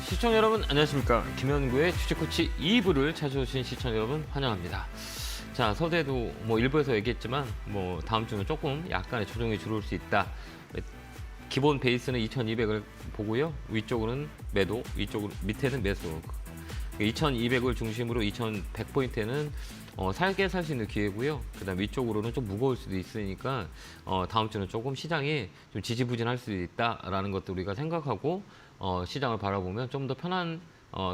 시청자 여러분 안녕하십니까. 김현구의 주식코치 2부를 찾아오신 시청자 여러분 환영합니다. 자, 서재도 뭐 일부에서 얘기했지만 뭐 다음 주는 조금 약간의 조정이 들어올 수 있다. 기본 베이스는 2200을 보고요. 위쪽으로는 매도, 위쪽으로 밑에는 매수. 2200을 중심으로 2100포인트에는 살게 살 수 있는 기회고요. 그다음 위쪽으로는 좀 무거울 수도 있으니까 다음 주는 조금 시장이 좀 지지부진할 수 있다라는 것도 우리가 생각하고 시장을 바라보면 좀 더 편한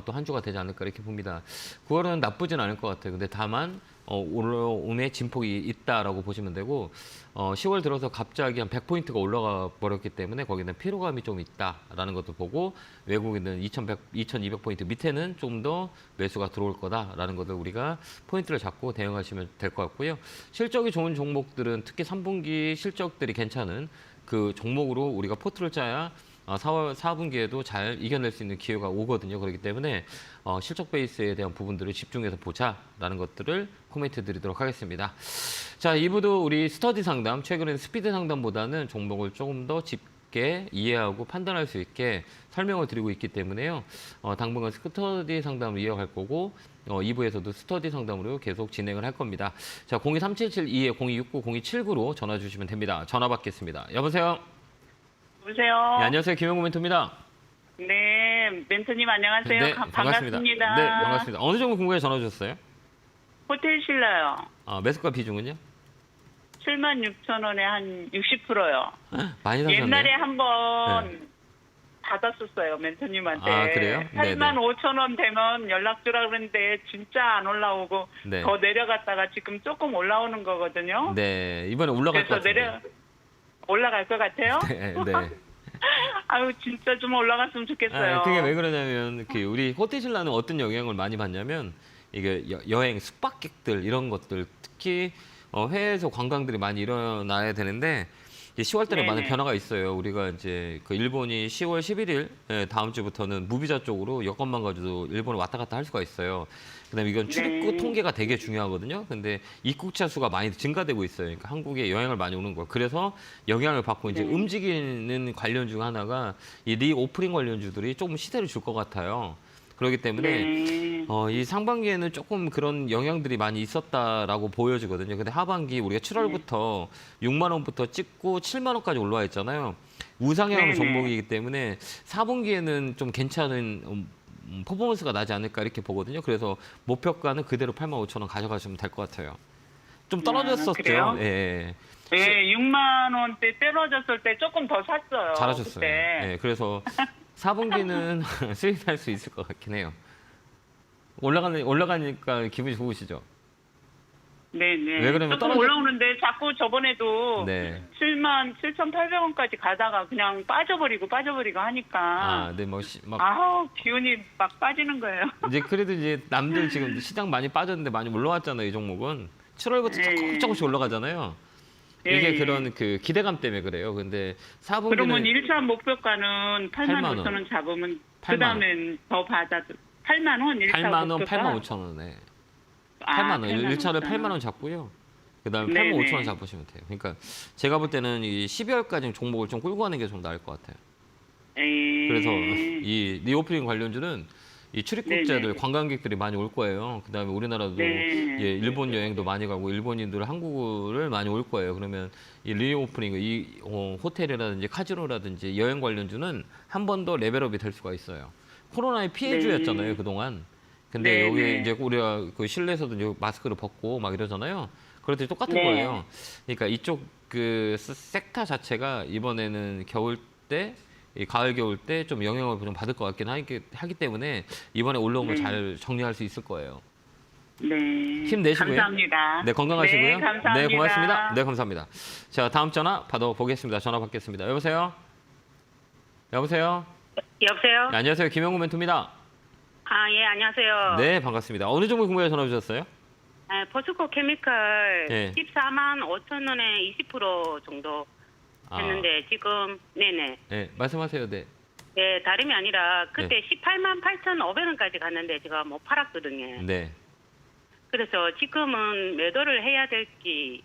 또 한 주가 되지 않을까 이렇게 봅니다. 9월은 나쁘진 않을 것 같아요. 근데 다만 올라옴의 진폭이 있다라고 보시면 되고 10월 들어서 갑자기 한 100포인트가 올라가 버렸기 때문에 거기는 피로감이 좀 있다라는 것도 보고 외국인은 2200포인트 밑에는 좀 더 매수가 들어올 거다라는 것을 우리가 포인트를 잡고 대응하시면 될 것 같고요. 실적이 좋은 종목들은 특히 3분기 실적들이 괜찮은 그 종목으로 우리가 포트를 짜야 4분기에도 잘 이겨낼 수 있는 기회가 오거든요. 그렇기 때문에 실적 베이스에 대한 부분들을 집중해서 보자라는 것들을 코멘트 드리도록 하겠습니다. 자, 2부도 우리 스터디 상담, 최근에는 스피드 상담보다는 종목을 조금 더 깊게 이해하고 판단할 수 있게 설명을 드리고 있기 때문에요. 당분간 스터디 상담을 이어갈 거고 2부에서도 스터디 상담으로 계속 진행을 할 겁니다. 자, 02377-2269-0269로 전화 주시면 됩니다. 전화 받겠습니다. 여보세요? 여보세요. 네, 안녕하세요. 김영구 멘토입니다. 네, 멘토님 안녕하세요. 네, 반갑습니다. 네, 반갑습니다. 어느 정도 궁금해 전화 주셨어요? 호텔 신라요. 매수가 비중은요? 76,000원에 한 60%요. 많이 사셨네요. 옛날에 한번 네. 받았었어요, 멘토님한테. 아, 그래요? 85,000원 되면 연락 주라 그랬는데 진짜 안 올라오고 네. 더 내려갔다가 지금 조금 올라오는 거거든요. 네, 이번에 올라갈 것 그래서 같은데. 올라갈 것 같아요. 네, 네. 아유, 진짜 좀 올라갔으면 좋겠어요. 그게 왜 그러냐면 우리 호텔신라는 어떤 영향을 많이 받냐면 이게 여행 숙박객들 이런 것들 특히 해외에서 관광들이 많이 일어나야 되는데 10월 달에 많은 변화가 있어요. 우리가 이제 그 일본이 10월 11일 다음 주부터는 무비자 쪽으로 여권만 가지고 일본을 왔다 갔다 할 수가 있어요. 그다음에 이건 출입국 통계가 되게 중요하거든요. 근데 입국자 수가 많이 증가되고 있어요. 그러니까 한국에 여행을 많이 오는 거예요. 그래서 영향을 받고 이제 움직이는 관련 중 하나가 이 리오프닝 관련주들이 조금 시세를 줄 것 같아요. 그렇기 때문에 이 상반기에는 조금 그런 영향들이 많이 있었다라고 보여지거든요. 근데 하반기 우리가 7월부터 6만 원부터 찍고 7만 원까지 올라와 있잖아요. 우상향하는 종목이기 때문에 4분기에는 좀 괜찮은 퍼포먼스가 나지 않을까 이렇게 보거든요. 그래서 목표가는 그대로 85,000원 가져가시면 될 것 같아요. 좀 떨어졌었죠. 그래요? 예. 네, 6만 원대 떨어졌을 때 조금 더 샀어요. 잘하셨어요. 그때. 예, 그래서 4분기는 수익할 수 있을 것 같긴 해요. 올라가니까 기분이 좋으시죠? 네네. 왜 그러면 조금 올라오는데 자꾸 저번에도 네. 77,800원까지 가다가 그냥 빠져버리고 하니까 네, 아우 기운이 막 빠지는 거예요. 이제 그래도 이제 남들 지금 시장 많이 빠졌는데 많이 올라왔잖아요, 이 종목은. 7월부터 조금씩 올라가잖아요. 이게 그런 그 기대감 때문에 그래요. 근데 4분기는 그러면 1차 목표가는 8만 5천 원 잡으면 그 다음엔 더 받아도 8만 원 1차 8만 원, 목표가 8만 5천 원에 8만 원, 1차를 8만 원 잡고요. 그다음에 8만 5천 원 잡으시면 돼요. 그러니까 제가 볼 때는 이 12월까지 종목을 좀 끌고 가는 게 좀 나을 것 같아요. 그래서 이 리오프닝 관련주는 이 출입국자들, 관광객들이 많이 올 거예요. 그다음에 우리나라도 일본 여행도 많이 가고 일본인들 한국을 많이 올 거예요. 그러면 이 리오프닝, 이 호텔이라든지 카지노라든지 여행 관련주는 한 번 더 레벨업이 될 수가 있어요. 코로나의 피해주였잖아요, 그동안. 근데 여기 이제 우리가 그 실내에서도 이제 마스크를 벗고 막 이러잖아요. 그럴 때 똑같은 거예요. 그러니까 이쪽 그 섹터 자체가 이번에는 겨울 때 이 가을 겨울 때 좀 영향을 좀 받을 것 같긴 하기 때문에 이번에 올라오면 잘 정리할 수 있을 거예요. 네. 힘내시고요. 감사합니다. 네, 건강하시고요. 네, 감사합니다. 네, 고맙습니다. 네, 감사합니다. 자, 다음 전화 받아보겠습니다. 전화 받겠습니다. 여보세요? 여보세요? 여보세요? 네, 안녕하세요. 김영구 멘토입니다. 예, 안녕하세요. 네, 반갑습니다. 어느 종목 궁금해 전화 주셨어요? 포스코 케미칼 네. 14만 5천 원에 20% 정도 했는데 지금 네네. 네, 말씀하세요. 네. 네, 다름이 아니라 그때 18만 8,500원까지 갔는데 제가 못 팔았거든요. 네. 그래서 지금은 매도를 해야 될지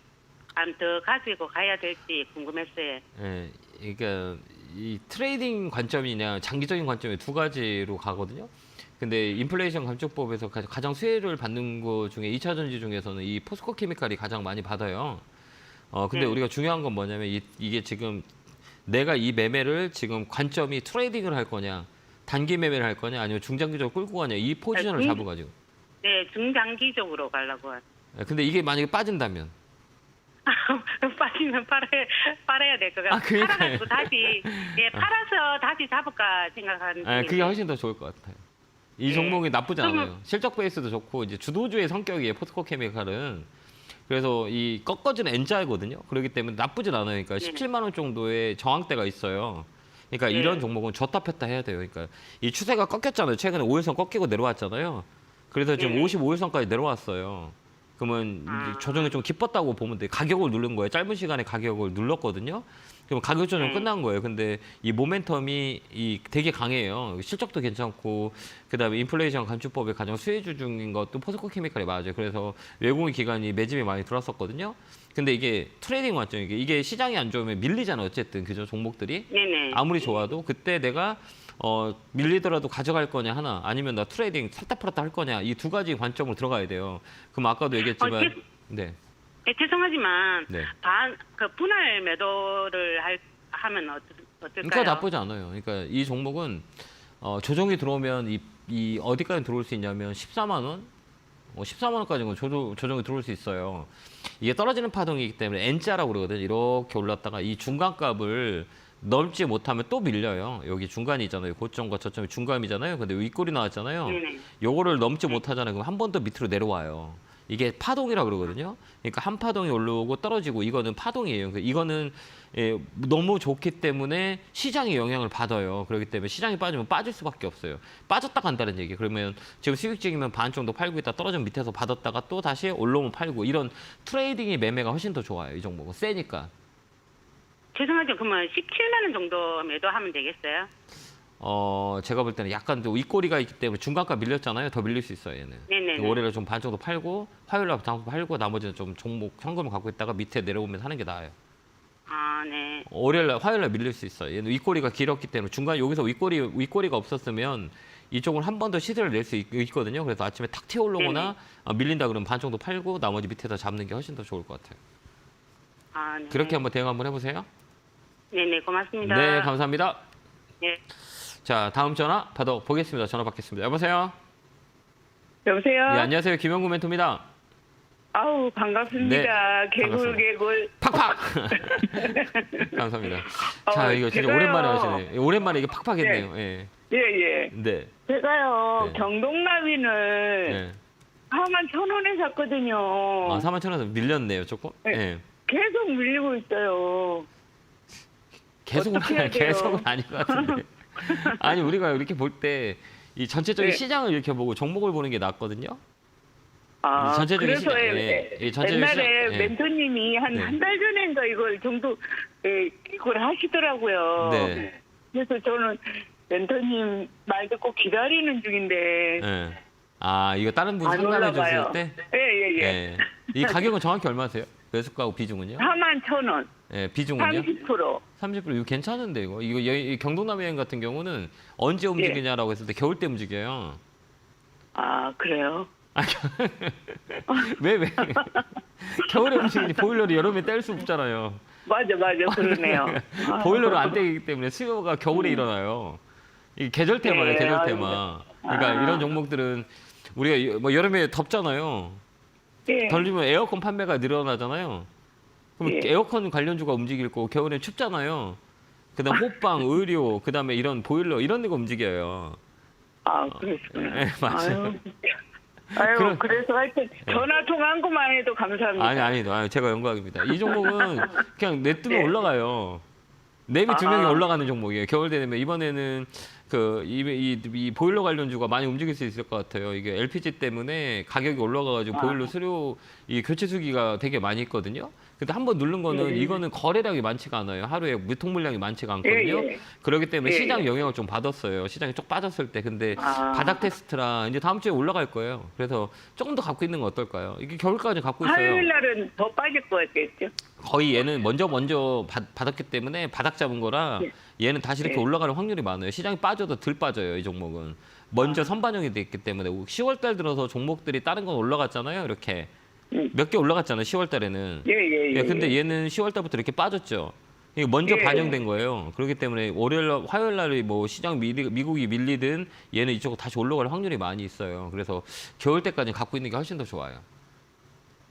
더 가지고 가야 될지 궁금했어요. 네, 그러니까 이 트레이딩 관점이냐 장기적인 관점이 두 가지로 가거든요. 근데 인플레이션 감축법에서 가장 수혜를 받는 것 중에 2차 전지 중에서는 이 포스코 케미칼이 가장 많이 받아요. 근데 우리가 중요한 건 뭐냐면 이게 지금 내가 이 매매를 지금 관점이 트레이딩을 할 거냐, 단기 매매를 할 거냐, 아니면 중장기적으로 끌고 가냐, 이 포지션을 잡아가지고. 네, 중장기적으로 가려고. 근데 이게 만약에 빠진다면. 빠지면 팔아야 될 것 같아요. 그러니까요. 팔아가지고 다시, 예, 팔아서 다시 잡을까 생각하는 중인데. 그게 훨씬 더 좋을 것 같아요. 이 네. 종목이 나쁘지 그러면- 않아요. 실적 베이스도 좋고 이제 주도주의 성격이에요. 포스코 케미칼은. 그래서 이 꺾어지는 N자이거든요. 그렇기 때문에 나쁘진 않아요. 그러니까 네. 17만 원 정도의 저항대가 있어요. 그러니까 네. 이런 종목은 줬다 폈다 해야 돼요. 그러니까 이 추세가 꺾였잖아요. 최근에 5일선 꺾이고 내려왔잖아요. 그래서 지금 네. 55일선까지 내려왔어요. 그러면 이제 조정이 좀 깊었다고 보면 돼요. 가격을 누른 거예요. 짧은 시간에 가격을 눌렀거든요. 그럼 가격 조정 네. 끝난 거예요. 근데 이 모멘텀이 되게 강해요. 실적도 괜찮고 그다음에 인플레이션 감축법의 가장 수혜주 중인 것도 포스코 케미칼이 맞아요. 그래서 외국인 기관이 매집이 많이 들어왔었거든요. 근데 이게 트레이딩 관점이게 이게 시장이 안 좋으면 밀리잖아요. 어쨌든 그죠 종목들이 네네. 아무리 좋아도 그때 내가 밀리더라도 가져갈 거냐 하나 아니면 나 트레이딩 샀다 팔았다 할 거냐 이 두 가지 관점으로 들어가야 돼요. 그럼 아까도 얘기했지만 네. 네, 죄송하지만 네. 그 분할 매도를 하면 어떨까요? 그러니까 나쁘지 않아요. 그러니까 이 종목은 조정이 들어오면 이 어디까지 들어올 수 있냐면 14만 원, 14만 원까지는 조정이 들어올 수 있어요. 이게 떨어지는 파동이기 때문에 N자라고 그러거든요. 이렇게 올랐다가 이 중간값을 넘지 못하면 또 밀려요. 여기 중간이 있잖아요. 고점과 저점이 중간이잖아요. 근데 윗골이 나왔잖아요. 네네. 요거를 넘지 못하잖아요. 그럼 한 번 더 밑으로 내려와요. 이게 파동이라고 그러거든요. 그러니까 한 파동이 올라오고 떨어지고 이거는 파동이에요. 그러니까 이거는 너무 좋기 때문에 시장이 영향을 받아요. 그렇기 때문에 시장이 빠지면 빠질 수밖에 없어요. 빠졌다 간다는 얘기. 그러면 지금 수익적이면 반 정도 팔고 있다 떨어지면 밑에서 받았다가 또 다시 올라오면 팔고 이런 트레이딩이 매매가 훨씬 더 좋아요. 이 종목은 세니까. 죄송하지만 그러면 17만 원 정도 매도하면 되겠어요? 제가 볼 때는 약간 또 윗꼬리가 있기 때문에 중간가 밀렸잖아요. 더 밀릴 수 있어요, 얘는. 네네네. 월요일에 좀 반 정도 팔고 화요일날 반 팔고 나머지는 좀 종목 현금을 갖고 있다가 밑에 내려오면서 하는 게 나아요. 아, 네. 화요일날 밀릴 수 있어요. 얘는 윗꼬리가 길었기 때문에 중간 여기서 윗꼬리가 없었으면 이쪽을 한 번 더 시세를 낼 수 있거든요. 그래서 아침에 탁 튀어 올라오거나 밀린다 그러면 반 정도 팔고 나머지 밑에다 잡는 게 훨씬 더 좋을 것 같아요. 아, 네. 그렇게 한번 대응 한번 해보세요. 네네, 고맙습니다. 네, 감사합니다. 네. 자, 다음 전화 받아보겠습니다. 전화 받겠습니다. 여보세요? 여보세요? 네, 안녕하세요. 김영구 멘토입니다. 아우, 반갑습니다. 네, 개굴. 팍팍! 감사합니다. 자, 어, 이거 진짜 제가요. 오랜만에 하시네. 오랜만에 이게 팍팍 했네요. 예. 예. 네. 제가요, 네. 경동나비는 네. 41,000원에 샀거든요. 41,000원 밀렸네요, 조금. 네. 예. 계속 밀리고 있어요. 어떻게 해야 돼요? 계속은 아닌 것 같은데. 아니, 우리가 이렇게 볼 때 이 전체적인 네. 시장을 이렇게 보고 종목을 보는 게 낫거든요. 아, 전체적인 그래서 시장, 예, 전체적인 옛날에 시장, 예. 멘토님이 한 네. 한 달 전인가 이걸 정도 이걸 하시더라고요. 네. 그래서 저는 멘토님 말 듣고 기다리는 중인데 예. 아, 이거 다른 분이 안 상담해 올라가요. 줬을 때? 예. 예. 이 가격은 정확히 얼마세요? 매수가하고 비중은요? 41,000원, 예, 비중은요? 30%. 30% 이거 괜찮은데 이거 이 경동남 여행 같은 경우는 언제 움직이냐라고 했을 때 겨울 때 움직여요. 아, 그래요? 왜 겨울에 움직이니 보일러를 여름에 뗄 수 없잖아요. 맞아, 그러네요. 보일러를 안 떼기 때문에 수요가 겨울에 일어나요. 이게 계절 테마예요, 네, 계절 테마. 그러니까 이런 종목들은 우리가 뭐 여름에 덥잖아요. 예. 덜리면 에어컨 판매가 늘어나잖아요. 그럼 예. 에어컨 관련주가 움직일 거고 겨울에 춥잖아요. 그다음 호빵, 의료, 그다음에 이런 보일러 이런 데가 움직여요. 아, 그러시구나. 네, 맞아요. 아유, 그래서 하여튼 전화 통화한 것만 해도 감사합니다. 아니, 제가 영광입니다. 이 종목은 그냥 내뜨면 네. 올라가요. 내비 두 명이 아. 올라가는 종목이에요. 겨울 되면 이번에는 이 보일러 관련주가 많이 움직일 수 있을 것 같아요. 이게 LPG 때문에 가격이 올라가가지고 보일러 수료 이 교체 수기가 되게 많이 있거든요. 근데 한 번 누른 거는 예. 이거는 거래량이 많지가 않아요. 하루에 유통 물량이 많지가 않거든요. 예, 예. 그렇기 때문에 예, 시장 예. 영향을 좀 받았어요. 시장이 쭉 빠졌을 때. 근데 아. 바닥 테스트라 이제 다음 주에 올라갈 거예요. 그래서 조금 더 갖고 있는 건 어떨까요? 이게 겨울까지 갖고 있어요. 화요일 날은 더 빠질 것 같겠죠? 거의 얘는 먼저 받았기 때문에 바닥 잡은 거라 얘는 다시 이렇게 예. 올라가는 확률이 많아요. 시장이 빠져도 덜 빠져요, 이 종목은. 먼저 선반영이 돼 있기 때문에 10월 달 들어서 종목들이 다른 건 올라갔잖아요, 이렇게. 몇 개 올라갔잖아요, 10월 달에는. 예. 근데 얘는 10월 달부터 이렇게 빠졌죠. 이게 먼저 예. 반영된 거예요. 그렇기 때문에 화요일 날이 뭐 시장 미국이 밀리든 얘는 이쪽으로 다시 올라갈 확률이 많이 있어요. 그래서 겨울 때까지 갖고 있는 게 훨씬 더 좋아요.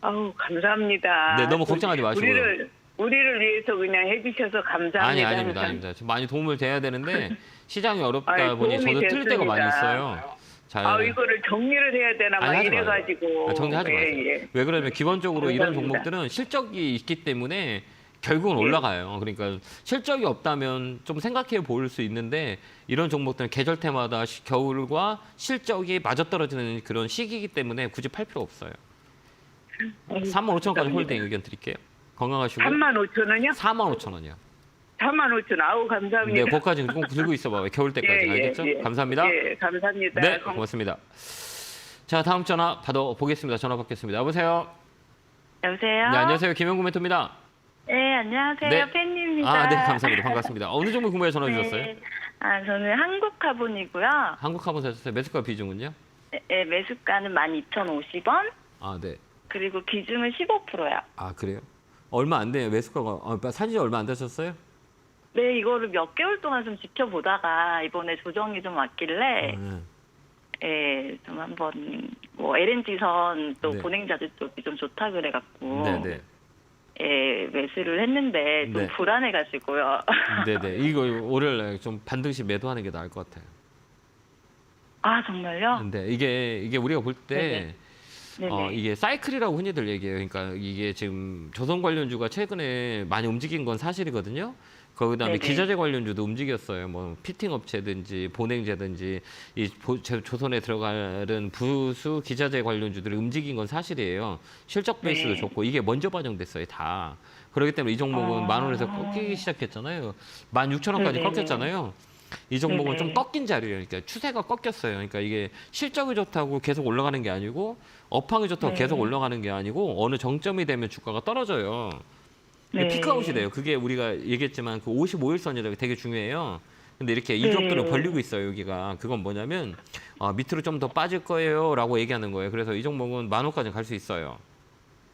아우, 감사합니다. 네, 너무 걱정하지 마시고요. 우리를 위해서 그냥 해주셔서 감사합니다. 아니, 아닙니다. 좀 많이 도움을 돼야 되는데 시장이 어렵다 아이, 보니 도움이 저도 틀릴 때가 많이 됐습니다. 있어요. 잘. 이거를 정리를 해야 되나 막 아니, 하지 이래가지고. 마세요. 정리하지 마세요. 예. 왜 그러냐면 기본적으로 이런 감사합니다. 종목들은 실적이 있기 때문에 결국은 올라가요. 그러니까 실적이 없다면 좀 생각해 볼 수 있는데 이런 종목들은 계절때마다 겨울과 실적이 맞아떨어지는 그런 시기이기 때문에 굳이 팔 필요 없어요. 35,000원까지 홀딩 의견 드릴게요. 건강하시고. 35,000원이요? 45,000원이요. 45,000원. 아우, 감사합니다. 네, 거기까지 꼭 들고 있어봐. 겨울 때까지. 예, 알겠죠? 예. 감사합니다. 예, 감사합니다. 네, 고맙습니다. 자, 다음 전화 받아보겠습니다. 전화 받겠습니다. 여보세요? 여보세요? 네, 안녕하세요. 김영구 멘토입니다. 네, 안녕하세요. 네. 팬입니다. 아, 네, 감사합니다. 반갑습니다. 어느 종목 궁금해 전화 주셨어요? 네. 저는 한국화본이고요. 한국화본 사셨어요? 매수가 비중은요? 네, 매수가는 12,050원, 아, 네. 그리고 기준은 15%요. 아, 그래요? 얼마 안 돼요. 매수가가. 산지 얼마 안 되셨어요? 네, 이거를 몇 개월 동안 좀 지켜보다가 이번에 조정이 좀 왔길래, 네. 예, 좀 한번, LNG선 또 네. 보냉자재 쪽이 좀 좋다 그래갖고, 네, 네. 예, 매수를 했는데 좀 네. 불안해가지고요. 네, 네. 이거 월요일에 좀 반드시 매도하는 게 나을 것 같아요. 아, 정말요? 근데 이게 우리가 볼 때 네네. 이게 사이클이라고 흔히들 얘기해요. 그러니까 이게 지금 조선 관련주가 최근에 많이 움직인 건 사실이거든요. 그다음에 네네. 기자재 관련주도 움직였어요. 뭐 피팅 업체든지 보냉제든지 조선에 들어가는 부수 기자재 관련주들이 움직인 건 사실이에요. 실적 베이스도 네. 좋고 이게 먼저 반영됐어요, 다. 그렇기 때문에 이 종목은 10,000원에서 꺾이기 시작했잖아요. 16,000원까지 네네. 꺾였잖아요. 이 종목은 네네. 좀 꺾인 자리예요. 그러니까 추세가 꺾였어요. 그러니까 이게 실적이 좋다고 계속 올라가는 게 아니고 업황이 좋다고 네. 계속 올라가는 게 아니고 어느 정점이 되면 주가가 떨어져요. 네. 피크아웃이 돼요. 그게 우리가 얘기했지만 그 55일선이라고 되게 중요해요. 근데 이렇게 이족들을 네. 벌리고 있어요, 여기가. 그건 뭐냐면 밑으로 좀 더 빠질 거예요라고 얘기하는 거예요. 그래서 이 종목은 10,000원까지 갈 수 있어요.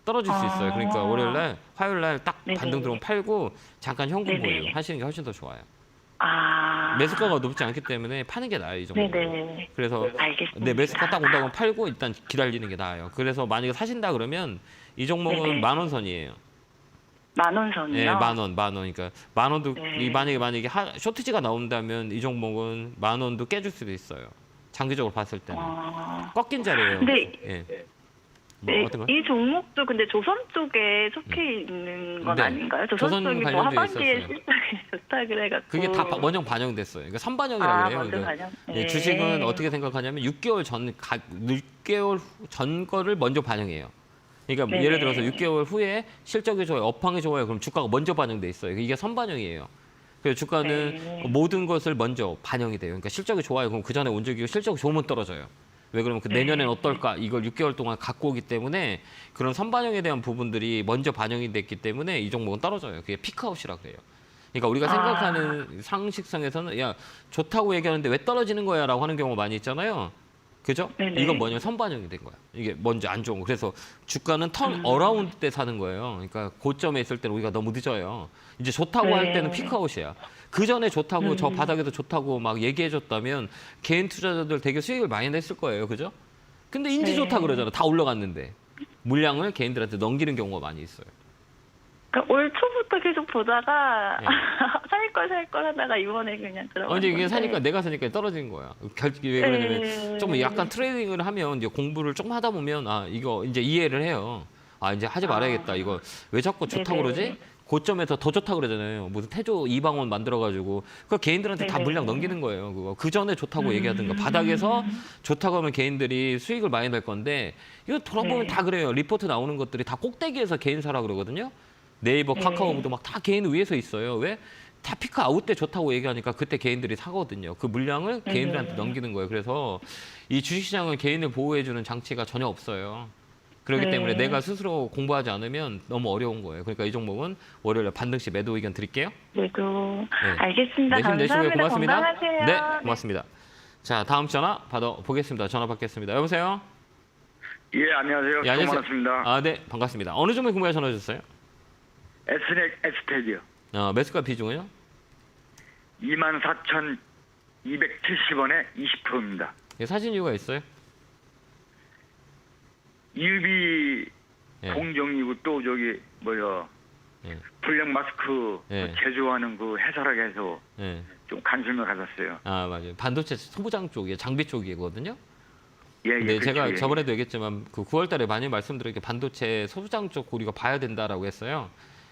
떨어질 수 있어요. 그러니까 월요일날, 화요일날 딱 네네. 반등 들어오면 팔고 잠깐 현금 네네. 보유 하시는 게 훨씬 더 좋아요. 아. 매수가가 높지 않기 때문에 파는 게 나아요, 이 종목. 네네. 그래서 알겠습니다. 네, 매수가 딱 온다고 팔고 일단 기다리는 게 나아요. 그래서 만약에 사신다 그러면 이 종목은 네네. 10,000원 선이에요. 10,000원 선이요? 네, 10,000원. 그러니까 10,000원도 네. 이 만약에 쇼트지가 나온다면 이 종목은 10,000원도 깨줄 수도 있어요. 장기적으로 봤을 때는 꺾인 자리예요. 근데 예. 네, 어떤 거? 이 종목도 근데 조선 쪽에 속해 있는 건 네. 아닌가요? 조선 조선 쪽이 뭐 관련돼 하반기에 있었어요. 실적이 좋다 그래갖고 그게 다 먼저 반영됐어요. 그러니까 선반영이라고 그래요. 먼저 그러니까 반영? 예, 주식은 어떻게 생각하냐면 6개월 전 거를 먼저 반영해요. 그러니까 네네. 예를 들어서 6개월 후에 실적이 좋아요, 업황이 좋아요. 그럼 주가가 먼저 반영돼 있어요. 이게 선반영이에요. 그래서 주가는 네. 모든 것을 먼저 반영이 돼요. 그러니까 실적이 좋아요. 그럼 그 전에 온적이고 실적이 좋으면 떨어져요. 왜 그러면 그 내년엔 어떨까? 이걸 6개월 동안 갖고 오기 때문에 그런 선반영에 대한 부분들이 먼저 반영이 됐기 때문에 이 종목은 떨어져요. 그게 피크아웃이라고 그래요. 그러니까 우리가 생각하는 상식성에서는 야 좋다고 얘기하는데 왜 떨어지는 거야라고 하는 경우가 많이 있잖아요. 그죠? 네네. 이건 뭐냐면 선반영이 된 거야. 이게 먼저 안 좋은 거. 그래서 주가는 턴 어라운드 때 사는 거예요. 그러니까 고점에 있을 때는 우리가 너무 늦어요. 이제 좋다고 할 때는 피크아웃이야. 그 전에 좋다고 저 바닥에도 좋다고 막 얘기해줬다면 개인 투자자들 되게 수익을 많이 냈을 거예요. 그죠? 근데 인지 좋다 그러잖아. 다 올라갔는데. 물량을 개인들한테 넘기는 경우가 많이 있어요. 그러니까 올 초부터 계속 보다가 네. 살 걸 하다가 이번에 그냥 들어간 이제 이게 건데. 사니까 내가 사니까 떨어지는 거야. 왜 그러냐면 네. 좀 약간 트레이딩을 하면 이제 공부를 조금 하다 보면 이거 이제 이해를 해요. 이제 하지 말아야겠다. 이거 왜 자꾸 좋다고 네네. 그러지? 고점에서 더 좋다고 그러잖아요. 무슨 태조 이방원 만들어가지고 그 개인들한테 다 네네. 물량 넘기는 거예요. 그거 그 전에 좋다고 얘기하든가 바닥에서 좋다고 하면 개인들이 수익을 많이 낼 건데 이거 돌아보면 네. 다 그래요. 리포트 나오는 것들이 다 꼭대기에서 개인 사라 그러거든요. 네이버, 네. 카카오도 막 다 개인 위에서 있어요. 왜? 다 피크 아웃 때 좋다고 얘기하니까 그때 개인들이 사거든요. 그 물량을 개인들한테 넘기는 거예요. 그래서 이 주식시장은 개인을 보호해주는 장치가 전혀 없어요. 그렇기 네. 때문에 내가 스스로 공부하지 않으면 너무 어려운 거예요. 그러니까 이 종목은 월요일에 반등시 매도 의견 드릴게요. 그래도 네. 알겠습니다. 내심 내시고요. 감사합니다. 고맙습니다. 건강하세요. 네, 고맙습니다. 자, 다음 전화 받아보겠습니다. 전화 받겠습니다. 여보세요? 예, 안녕하세요. 예, 안녕하세요. 수고하셨습니다. 아, 네, 반갑습니다. 어느 종목 궁금해 전화 주셨어요? 에스넥 에스텍이요. 매수가 비중은요? 24,270원에 20%입니다. 예, 사신 이유가 있어요? 유비 예. 공정이고 또 저기 뭐야 예. 블랙 마스크 예. 제조하는 그 회사라고 해서 예. 좀 관심을 가졌어요. 아, 맞아요. 반도체 소부장 쪽이에요. 장비 쪽이거든요. 예, 예. 근데 그렇죠, 제가 예. 저번에도 얘기했지만 그 9월 달에 많이 말씀드렸게 반도체 소부장 쪽 우리가 봐야 된다라고 했어요.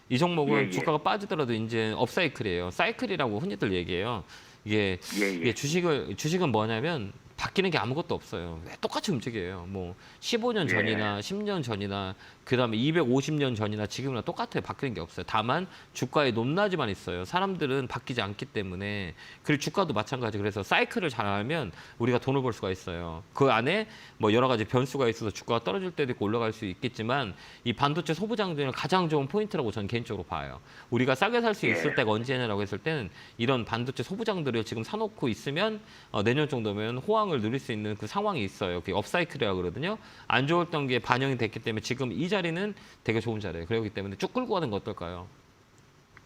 이 종목은 예, 예. 주가가 빠지더라도 이제 업사이클이에요. 사이클이라고 흔히들 얘기해요. 이게, 예, 예. 이게 주식은 뭐냐면 바뀌는 게 아무것도 없어요. 똑같이 움직여요. 뭐 15년 전이나 10년 전이나 그다음에 250년 전이나 지금이나 똑같아요. 바뀌는 게 없어요. 다만 주가의 높낮이만 있어요. 사람들은 바뀌지 않기 때문에. 그리고 주가도 마찬가지. 그래서 사이클을 잘 알면 우리가 돈을 벌 수가 있어요. 그 안에 뭐 여러 가지 변수가 있어서 주가가 떨어질 때도 있고 올라갈 수 있겠지만 이 반도체 소부장들은 가장 좋은 포인트라고 저는 개인적으로 봐요. 우리가 싸게 살 수 있을 때가 언제냐라고 했을 때는 이런 반도체 소부장들을 지금 사놓고 있으면 내년 정도면 호황을 누릴 수 있는 그 상황이 있어요. 그게 업사이클이라고 그러거든요. 안 좋았던 게 반영이 됐기 때문에 지금 이 자리는 되게 좋은 자리예요. 그렇기 때문에 쭉 끌고 가는 거 어떨까요?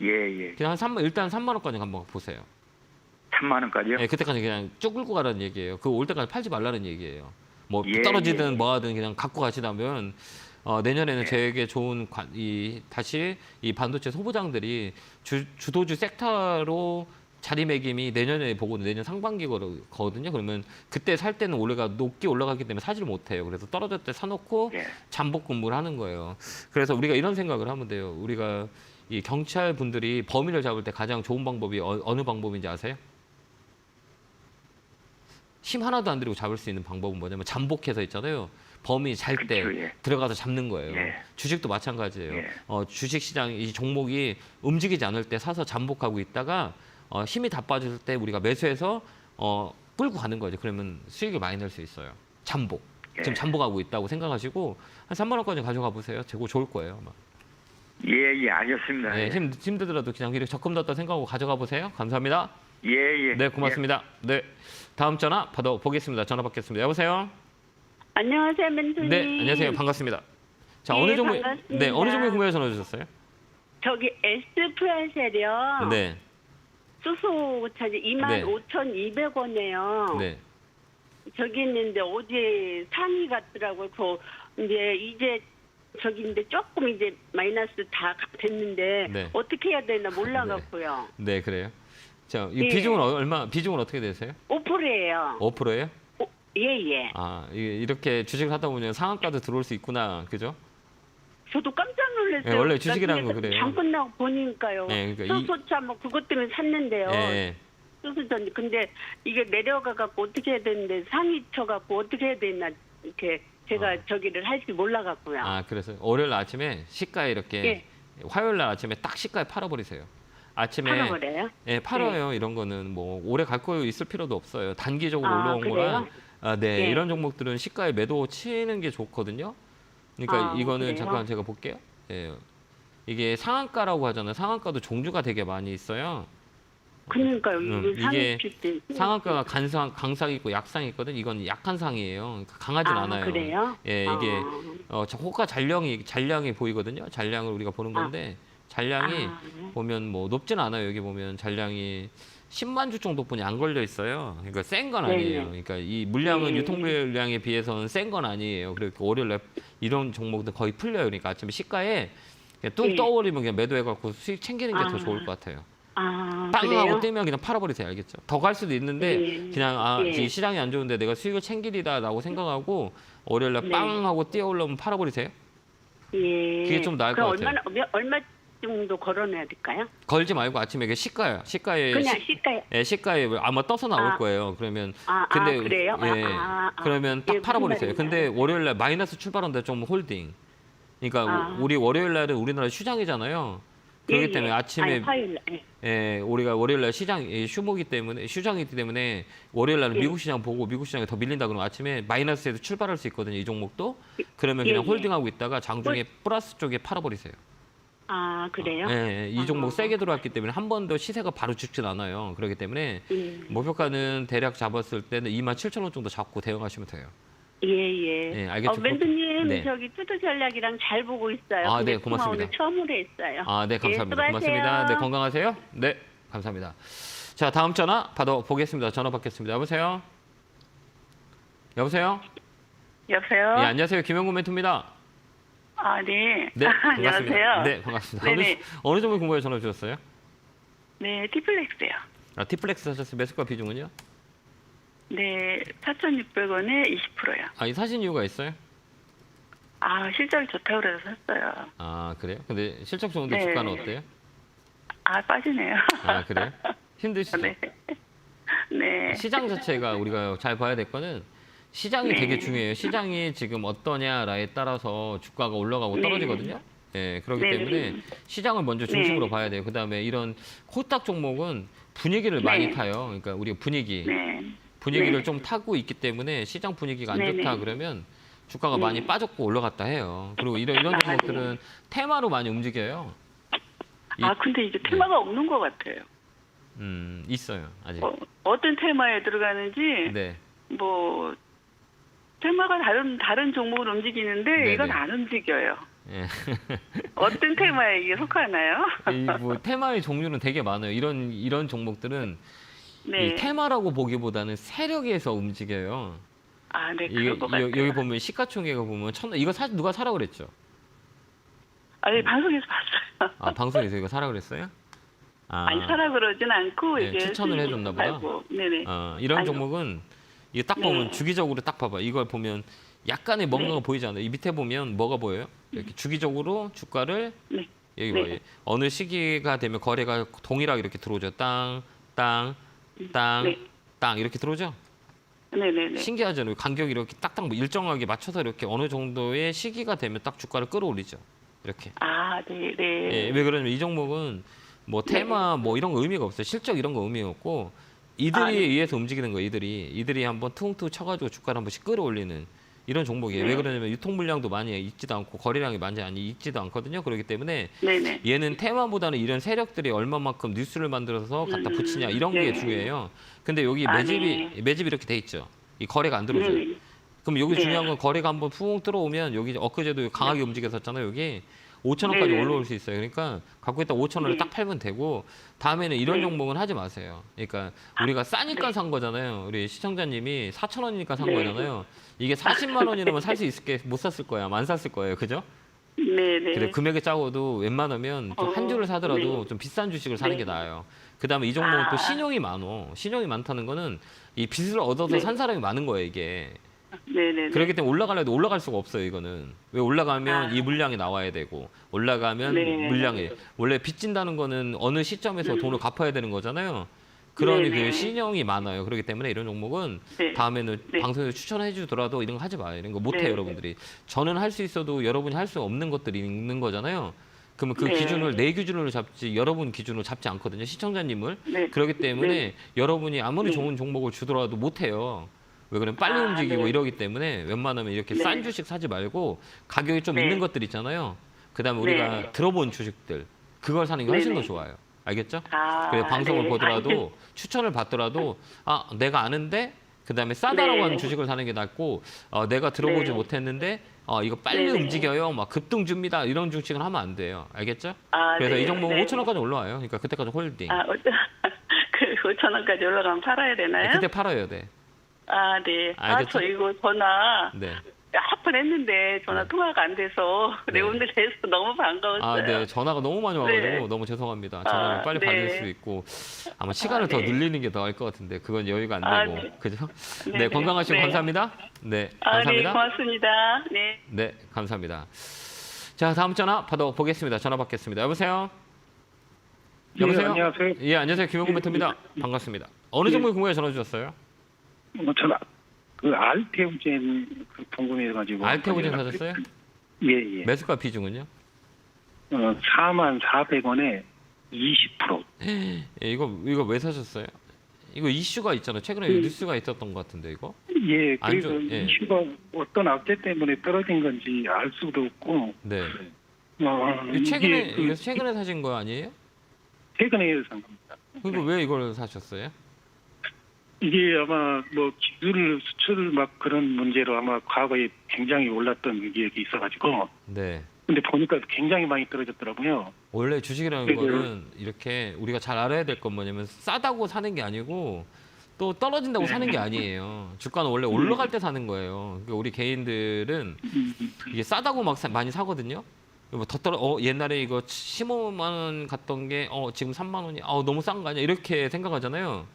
예, 예. 그냥 일단 3만 원까지 한번 보세요. 3만 원까지요? 예, 그때까지 그냥 쭉 끌고 가라는 얘기예요. 그 올 때까지 팔지 말라는 얘기예요. 뭐 예, 떨어지든 예. 뭐 하든 그냥 갖고 가시다면 내년에는 되게 좋은 다시 이 반도체 소부장들이 주도주 섹터로 자리매김이 내년에 보고 내년 상반기거든요. 그러면 그때 살 때는 올해가 높게 올라가기 때문에 사지를 못해요. 그래서 떨어질 때 사놓고 예. 잠복 근무를 하는 거예요. 그래서 우리가 이런 생각을 하면 돼요. 우리가 이 경찰 분들이 범인을 잡을 때 가장 좋은 방법이 어느 방법인지 아세요? 힘 하나도 안 들이고 잡을 수 있는 방법은 뭐냐면 잠복해서 있잖아요. 범인이 잘 때 그쵸, 예. 들어가서 잡는 거예요. 예. 주식도 마찬가지예요. 예. 주식시장 이 종목이 움직이지 않을 때 사서 잠복하고 있다가 힘이 다 빠질 때 우리가 매수해서 끌고 가는 거죠. 그러면 수익을 많이 낼 수 있어요. 잠복. 지금 잠복하고 있다고 생각하시고 한 3만 원까지 가져가 보세요. 재고 좋을 거예요. 아마. 예, 예, 알겠습니다. 네, 힘들더라도 그냥 이렇게 적금 넣었다 생각하고 가져가 보세요. 감사합니다. 예, 예. 네, 고맙습니다. 네, 다음 전화 받아보겠습니다. 전화 받겠습니다. 여보세요? 안녕하세요, 멘토님. 네, 안녕하세요. 반갑습니다. 자, 네, 어느 종목, 반갑습니다. 네, 어느 종목에 궁금해 전화 주셨어요? 저기 S프라셀이요. 네, 수소 차지 네. 25,200원이에요. 네. 저기 있는데 어제 상위 같더라고요. 이제 저기인데 조금 이제 마이너스 다 됐는데 네. 어떻게 해야 되나 몰라갖고요. 네, 그래요. 자, 이 예. 비중은 어떻게 되세요? 5%예요. 5%예요? 예예. 아, 이렇게 주식을 하다 보면 상한가도 들어올 수 있구나, 그죠? 저도 깜짝 놀랐어요. 네, 원래 주식이라는 나중에 거 그래요. 장 끝나고 보니까요. 네, 그러니까 수소차 뭐 그것 때문에 샀는데요. 예, 수소전 근데 이게 내려가 갖고 어떻게 해야 되는데 상위 쳐 갖고 어떻게 해야 되나 이렇게 제가 저기를 할 줄 몰라 갖고요. 아, 그래서 월요일 아침에 시가에 이렇게 예. 화요일 날 아침에 딱 시가에 팔아버리세요. 아침에 팔아버려요? 예, 팔아요. 이런 거는 뭐 오래 갖고 있을 필요도 없어요. 단기적으로 아, 올라온 그래요? 거라 네, 예. 이런 종목들은 시가에 매도 치는 게 좋거든요. 그러니까 아, 이거는 그래요? 잠깐 제가 볼게요. 예. 이게 상한가라고 하잖아요. 상한가도 종류가 되게 많이 있어요. 그러니까요. 이게 상위 이게 칠 때. 상한가가 강상이 있고 약상이 있거든. 이건 약한 상이에요. 그러니까 강하진 않아요. 그래요? 예, 이게 호가 잔량이 보이거든요. 잔량을 우리가 보는 건데 잔량이 보면 뭐 높진 않아요. 여기 보면 잔량이 10만 주 정도뿐이 안 걸려 있어요. 그러니까 센 건 아니에요. 그러니까 이 물량은 유통 물량에 비해서는 센 건 아니에요. 그리고 월요일에 이런 종목들 거의 풀려요. 그러니까 아침에 시가에 그냥 뚝 떠오르면 그냥 매도해갖고 수익 챙기는 게 더 좋을 것 같아요. 빵 그래요? 하고 뜨면 그냥 팔아버리세요. 알겠죠? 더 갈 수도 있는데 그냥 이 시장이 안 좋은데 내가 수익을 챙기리다라고 생각하고 월요일에 빵 하고 뛰어 올라오면 팔아버리세요. 예. 그게 좀 나을 것 같아요. 얼마 정도 걸어놔야 될까요? 걸지 말고 아침에 이게 시가요. 시가에 그냥 시가에. 예, 시가에 아마 떠서 나올 거예요. 그러면 근데 그래요? 예, 그러면 딱 예, 팔아버리세요. 무슨 근데 월요일에 마이너스 출발한데 좀 홀딩. 그러니까 우리 월요일 날은 우리나라 휴장이잖아요. 그렇기 때문에 아침에 아니, 화요일 날. 예. 예, 우리가 월요일 날 휴장이기 때문에 월요일 날은 예. 미국 시장 보고 미국 시장에 더 밀린다 그러면 아침에 마이너스에서 출발할 수 있거든요. 이 종목도. 그러면 그냥 예. 홀딩하고 있다가 장중에 플러스 쪽에 팔아버리세요. 아, 그래요? 예, 이 종목 세게 들어왔기 때문에 한 번 더 시세가 바로 죽진 않아요. 그렇기 때문에 예. 목표가는 대략 잡았을 때는 27,000원 정도 잡고 대응하시면 돼요. 예. 예, 알겠죠? 멘토님, 네. 저기 투자 전략이랑 잘 보고 있어요. 아, 근데 네, 고맙습니다. 오늘 처음으로 했어요. 아, 네, 감사합니다. 예, 고맙습니다. 수고하세요. 네, 건강하세요. 네, 감사합니다. 자, 다음 전화 받아보겠습니다. 전화 받겠습니다. 여보세요? 여보세요? 여보세요? 예, 안녕하세요. 김영구 멘토입니다. 아, 네. 네, 반갑습니다. 안녕하세요. 네, 반갑습니다. 네네. 어느 종목 공부에 전화 주셨어요? 네, 티플렉스요. 아, 티플렉스 사셨어요. 매수가 비중은요? 네, 4,600원에 20%요. 아, 이 사신 이유가 있어요? 아, 실적이 좋다고 그래서 샀어요. 아, 그래요? 근데 실적 좋은데 네. 주가는 어때요? 아, 빠지네요. 아, 그래요? 힘드시죠? 네. 네. 시장 자체가 우리가 잘 봐야 될 거는 시장이 네. 되게 중요해요. 시장이 지금 어떠냐에 따라서 주가가 올라가고 네. 떨어지거든요. 예, 그렇기 네. 때문에 시장을 먼저 중심으로 네. 봐야 돼요. 그다음에 이런 코딱 종목은 분위기를 많이 타요. 그러니까 우리가 분위기를 네. 좀 타고 있기 때문에 시장 분위기가 안 네, 좋다 네. 그러면 주가가 네. 많이 빠졌고 올라갔다 해요. 그리고 이런 종목들은 테마로 많이 움직여요. 아, 근데 이게 테마가 없는 것 같아요. 있어요. 아직. 어떤 테마에 들어가는지, 네. 뭐, 테마가 다른 종목을 움직이는데, 네네. 이건 안 움직여요. 예. 어떤 테마에 이게 속하나요? 뭐 테마의 종류는 되게 많아요. 이런 종목들은 네. 이 테마라고 보기보다는 세력에서 움직여요. 아, 네, 이게 그런 것 같아요. 여기 보면 시가총액을 보면 이거 누가 사라 그랬죠? 아니, 방송에서 봤어요. 아, 방송에서 이거 사라 그랬어요? 아, 아니, 사라 그러진 않고, 네, 이제. 추천을 해줬나 보다. 알고. 네네. 이런 아이고. 종목은 이게 딱 보면 네. 주기적으로 딱 봐봐. 이걸 보면 약간의 뭔가가 보이지 않아요? 이 밑에 보면 뭐가 보여요? 이렇게 주기적으로 주가를 네. 여기 네. 봐요. 어느 시기가 되면 거래가 동일하게 이렇게 들어오죠. 땅 네. 이렇게 들어오죠. 네네네. 신기하잖아요. 간격이 이렇게 딱딱 뭐 일정하게 맞춰서 이렇게 어느 정도의 시기가 되면 딱 주가를 끌어올리죠. 이렇게. 아, 네, 네. 예, 왜 그러냐면 이 종목은 뭐 테마 뭐 이런 거 의미가 없어요. 실적 이런 거 의미가 없고 이들이 아, 네. 의해서 움직이는 거예요. 이들이 한번 퉁퉁 쳐가지고 주가를 한 번씩 끌어올리는 이런 종목이에요. 왜 그러냐면 유통 물량도 많이 있지도 않고 거래량이 많이 있지도 않거든요. 그렇기 때문에 네네. 얘는 테마보다는 이런 세력들이 얼마만큼 뉴스를 만들어서 갖다 붙이냐 이런 게 네. 중요해요. 근데 여기 아, 매집이 이렇게 돼 있죠. 이 거래가 안 들어오죠. 네네. 그럼 여기 네. 중요한 건 거래가 한번 푹 들어오면 여기 엊그제도 강하게 움직였었잖아요. 여기 5,000원까지 네네. 올라올 수 있어요. 그러니까 갖고 있다 5,000원을 네. 딱 팔면 되고 다음에는 이런 네. 종목은 하지 마세요. 그러니까 우리가 싸니까 네. 산 거잖아요. 우리 시청자님이 4,000원이니까 산 네. 거잖아요. 이게 40만 원이라면 살 수 있을 게 못 샀을 거야. 안 샀을 거예요. 그죠? 네네. 그래 금액이 작아도 웬만하면 좀 한 주를 사더라도 네. 좀 비싼 주식을 사는 네. 게 나아요. 그다음에 이 종목은 아. 또 신용이 많어. 신용이 많다는 거는 이 빚을 얻어서 네. 산 사람이 많은 거예요, 이게. 네네네. 그렇기 때문에 올라가려도 올라갈 수가 없어요, 이거는. 왜 올라가면 아. 이 물량이 나와야 되고 올라가면 네. 물량이 원래 빚진다는 거는 어느 시점에서 돈을 갚아야 되는 거잖아요. 그러니 네네. 그 신용이 많아요. 그렇기 때문에 이런 종목은 네. 다음에는 네. 방송에서 추천해 주더라도 이런 거 하지 마요. 이런 거 못 네. 해요, 여러분들이. 저는 할 수 있어도 여러분이 할 수 없는 것들이 있는 거잖아요. 그러면 그 네. 기준을 내 기준으로 잡지 여러분 기준으로 잡지 않거든요. 시청자님을. 네. 그렇기 때문에 네. 여러분이 아무리 네. 좋은 종목을 주더라도 못 해요. 왜 그러면 빨리 아, 움직이고 네. 이러기 때문에 웬만하면 이렇게 네. 싼 주식 사지 말고 가격이 좀 네. 있는 것들 있잖아요. 그다음에 우리가 네. 들어본 주식들 그걸 사는 게 훨씬 네네. 더 좋아요. 알겠죠? 아, 그래서 방송을 네. 보더라도 추천을 받더라도 내가 아는데 그다음에 싸다라고 네. 하는 주식을 사는 게 낫고 내가 들어보지 네. 못했는데 이거 빨리 네네. 움직여요. 막 급등 줍니다. 이런 주식은 하면 안 돼요. 알겠죠? 아, 그래서 네. 이 종목은 네. 5,000원까지 올라와요. 그러니까 그때까지 홀딩. 아, 그 5,000원까지 올라가면 팔아야 되나요? 그때 팔아야 돼. 아, 네. 알겠죠? 저 이거 전화 네. 몇 번 했는데 전화 통화가 안 돼서 네. 네. 오늘 돼서 너무 반가웠어요. 네. 전화가 너무 많이 와가지고 네. 너무 죄송합니다. 전화를 빨리 네. 받을 수 있고 아마 시간을 더 네. 늘리는 게 더 나을 것 같은데 그건 여유가 안 아, 되고 네. 그죠? 네, 네, 네. 건강하시고 네. 감사합니다. 네, 네, 감사합니다. 고맙습니다. 네. 네, 감사합니다. 자, 다음 전화 받아보겠습니다. 전화 받겠습니다. 여보세요? 여보세요? 예, 안녕하세요. 예, 안녕하세요. 김용구 멘토입니다. 반갑습니다. 어느 종목에 궁금해 전화 주셨어요? 저는 그 알테오젠 궁금해가지고. 알테오젠 사셨어요? 예, 예. 매수가 비중은요? 44,000원에 20%. 예, 이거 왜 사셨어요? 이거 이슈가 있잖아요. 최근에 뉴스가 있었던 것 같은데 이거. 예, 안 그래서 좋- 예. 이슈가 어떤 악재 때문에 떨어진 건지 알 수도 없고, 네. 이게 이거 최근에 사신 거 아니에요? 최근에 산 겁니다. 그리고 왜 이걸 사셨어요? 이게 아마 뭐 기술 수출 막 그런 문제로 아마 과거에 굉장히 올랐던 기억이 있어가지고, 네. 근데 보니까 굉장히 많이 떨어졌더라고요. 원래 주식이라는 네, 거는 이렇게 우리가 잘 알아야 될 건 뭐냐면 싸다고 사는 게 아니고 또 떨어진다고 사는 게 아니에요. 주가는 원래 올라갈 때 사는 거예요. 그러니까 우리 개인들은 이게 싸다고 막 많이 사거든요. 뭐 더 옛날에 이거 15만 원 갔던 게 지금 3만 원이 너무 싼 거 아니야? 이렇게 생각하잖아요.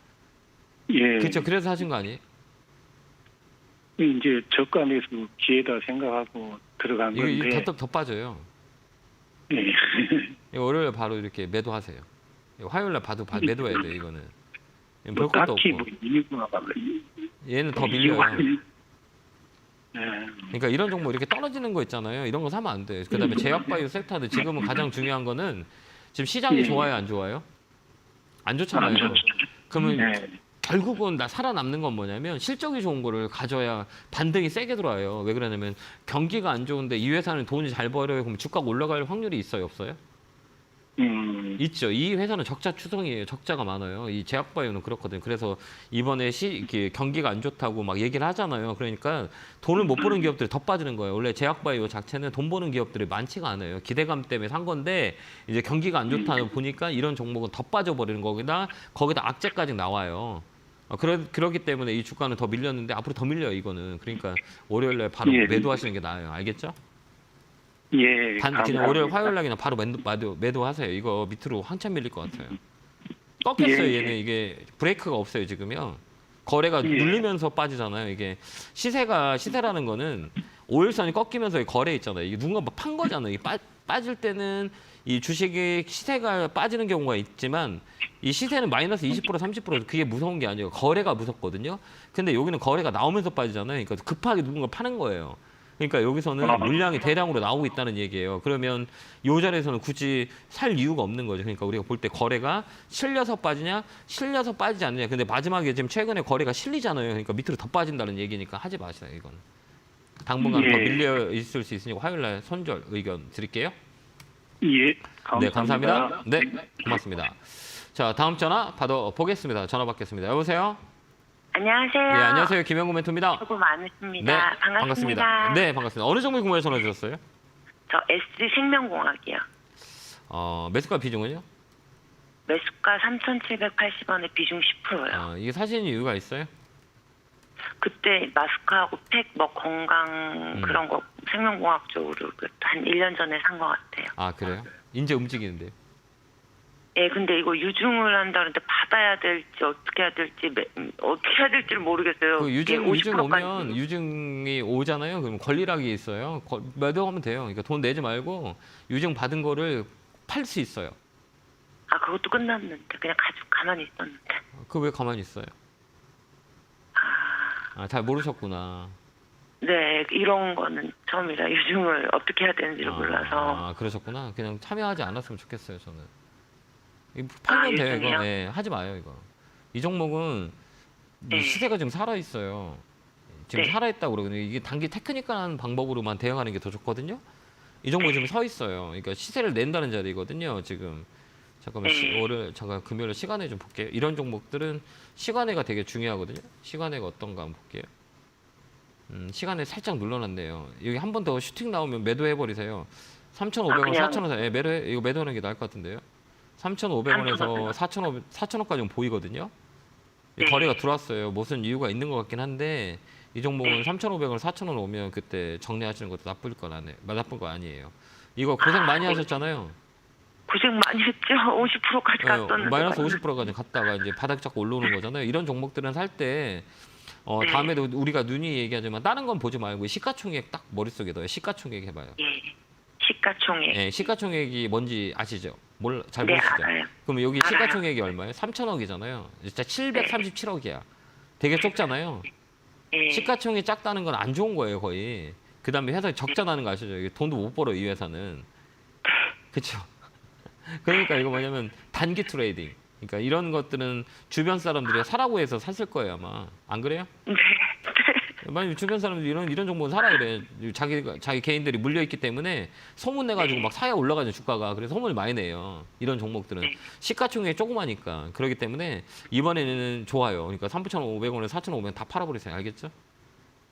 예. 그렇죠. 그래서 사신 거 아니에요? 이제 저가 매수 기회다 생각하고 들어간 이거 건데. 더 빠져요. 예. 이거 월요일에 바로 이렇게 매도하세요. 이거 화요일날 봐도 매도해야 돼 이거는. 볼 뭐 것도 딱히 없고. 뭐 이유가 막 얘는 더 밀려요. 예. 그러니까 이런 종목 이렇게 떨어지는 거 있잖아요. 이런 거 사면 안 돼. 그다음에 제약바이오 섹터는 지금은 가장 중요한 거는 지금 시장이 좋아요, 안 좋아요? 안 좋잖아요. 안 좋죠. 그러면 네. 결국은 살아남는 건 뭐냐면 실적이 좋은 거를 가져야 반등이 세게 들어와요. 왜 그러냐면 경기가 안 좋은데 이 회사는 돈이 잘 벌어요. 그럼 주가가 올라갈 확률이 있어요, 없어요? 있죠. 이 회사는 적자 추성이에요. 적자가 많아요. 이 제약바이오는 그렇거든요. 그래서 이번에 이렇게 경기가 안 좋다고 막 얘기를 하잖아요. 그러니까 돈을 못 버는 기업들이 더 빠지는 거예요. 원래 제약바이오 자체는 돈 버는 기업들이 많지가 않아요. 기대감 때문에 산 건데 이제 경기가 안 좋다 보니까 이런 종목은 더 빠져버리는 거기다 악재까지 나와요. 그렇기 때문에 이 주가는 더 밀렸는데 앞으로 더 밀려요. 이거는. 그러니까 월요일에 바로 예. 매도하시는 게 나아요. 알겠죠? 예. 그냥 월요일 화요일 날 바로 매도하세요. 이거 밑으로 한참 밀릴 것 같아요. 꺾였어요. 예. 얘는 이게 브레이크가 없어요. 지금요. 거래가 눌리면서 빠지잖아요. 이게 시세라는 거는 5일선이 꺾이면서 거래 있잖아요. 이게 누군가 판 거잖아요. 이게 빠질 때는 이 주식의 시세가 빠지는 경우가 있지만 이 시세는 마이너스 20% 30% 그게 무서운 게 아니에요. 거래가 무섭거든요. 근데 여기는 거래가 나오면서 빠지잖아요. 그러니까 급하게 누군가 파는 거예요. 그러니까 여기서는 물량이 대량으로 나오고 있다는 얘기예요. 그러면 이 자리에서는 굳이 살 이유가 없는 거죠. 그러니까 우리가 볼 때 거래가 실려서 빠지냐, 실려서 빠지지 않느냐. 근데 마지막에 지금 최근에 거래가 실리잖아요. 그러니까 밑으로 더 빠진다는 얘기니까 하지 마세요. 이건 당분간 더 밀려 있을 수 있으니까 화요일 날 손절 의견 드릴게요. 예. 감사합니다. 네, 감사합니다. 네, 고맙습니다. 자, 다음 전화 받아보겠습니다. 전화 받겠습니다. 여보세요? 안녕하세요. 네, 안녕하세요. 김영구 멘토입니다. 수고 많으십니다. 네, 반갑습니다. 네, 반갑습니다. 어느 종목 궁금해 전화 주셨어요? 저 SG생명공학이요. 매수가 비중은요? 매수가 3,780원에 비중 10%요. 이게 사시는 이유가 있어요? 그때 마스크하고 팩, 뭐 건강 그런 거 생명공학 쪽으로 한 1년 전에 산 것 같아요. 그래요? 이제 움직이는데요? 예, 근데 이거 유증을 한다는데 받아야 될지 어떻게 해야 될지를 모르겠어요. 그 이게 유증 50%까지. 오면 유증이 오잖아요. 그럼 권리락이 있어요. 매도하면 돼요. 그러니까 돈 내지 말고 유증 받은 거를 팔 수 있어요. 그것도 끝났는데 그냥 가만히 있었는데. 그 왜 가만히 있어요? 잘 모르셨구나. 네, 이런 거는 처음이라 유증을 어떻게 해야 되는지를 몰라서. 그러셨구나. 그냥 참여하지 않았으면 좋겠어요, 저는. 이거 팔면 돼요, 이거. 유증이요? 네, 하지 마요, 이거. 이 종목은 네. 시세가 지금 살아있어요. 지금 네. 살아있다고 그러거든요. 이게 단기 테크니컬한 방법으로만 대응하는 게 더 좋거든요. 이 종목이 지금 서 있어요. 그러니까 시세를 낸다는 자리거든요, 지금. 잠깐만, 잠깐 금요일 시간에 좀 볼게요. 이런 종목들은 시간애가 되게 중요하거든요. 시간애가 어떤가 한번 볼게요. 시간에 살짝 눌러놨네요. 여기 한 번 더 슈팅 나오면 매도해버리세요. 3,500원, 4,000원, 이거 매도하는 게 나을 것 같은데요. 3,500원에서 4,000원까지는 보이거든요. 네. 거래가 들어왔어요. 무슨 이유가 있는 것 같긴 한데 이 종목은 3,500원, 4,000원 오면 그때 정리하시는 것도 나쁜 거 아니에요. 이거 고생 많이 하셨잖아요. 고생 많이 했죠. 50%까지 갔었는데. 마이너스 50%까지 갔다가 이제 바닥 잡고 올라오는 거잖아요. 이런 종목들은 살 때 네. 다음에도 우리가 눈이 얘기하지만 다른 건 보지 말고 시가총액 딱 머릿속에 넣어요. 시가총액 해봐요. 예. 시가총액. 네, 시가총액이 뭔지 아시죠? 잘 네, 모르시죠? 알아요. 그럼 여기 알아요. 시가총액이 얼마예요? 3,000억이잖아요. 진짜 737억이야. 되게 적잖아요. 예. 시가총액이 작다는 건 안 좋은 거예요, 거의. 그다음에 회사에 적자 나는 거 아시죠? 이게 돈도 못 벌어 이 회사는. 그렇죠. 그러니까 이거 뭐냐면 단기 트레이딩. 그러니까 이런 것들은 주변 사람들이 사라고 해서 샀을 거예요 아마. 안 그래요? 네. 만약 주변 사람들이 이런 종목은 사라 그래. 자기 개인들이 물려 있기 때문에 소문 내 가지고 막 사야 올라가죠 주가가. 그래서 소문을 많이 내요. 이런 종목들은 시가총액이 조그마니까. 그렇기 때문에 이번에는 좋아요. 그러니까 3,500원에 4,500원 다 팔아버리세요. 알겠죠?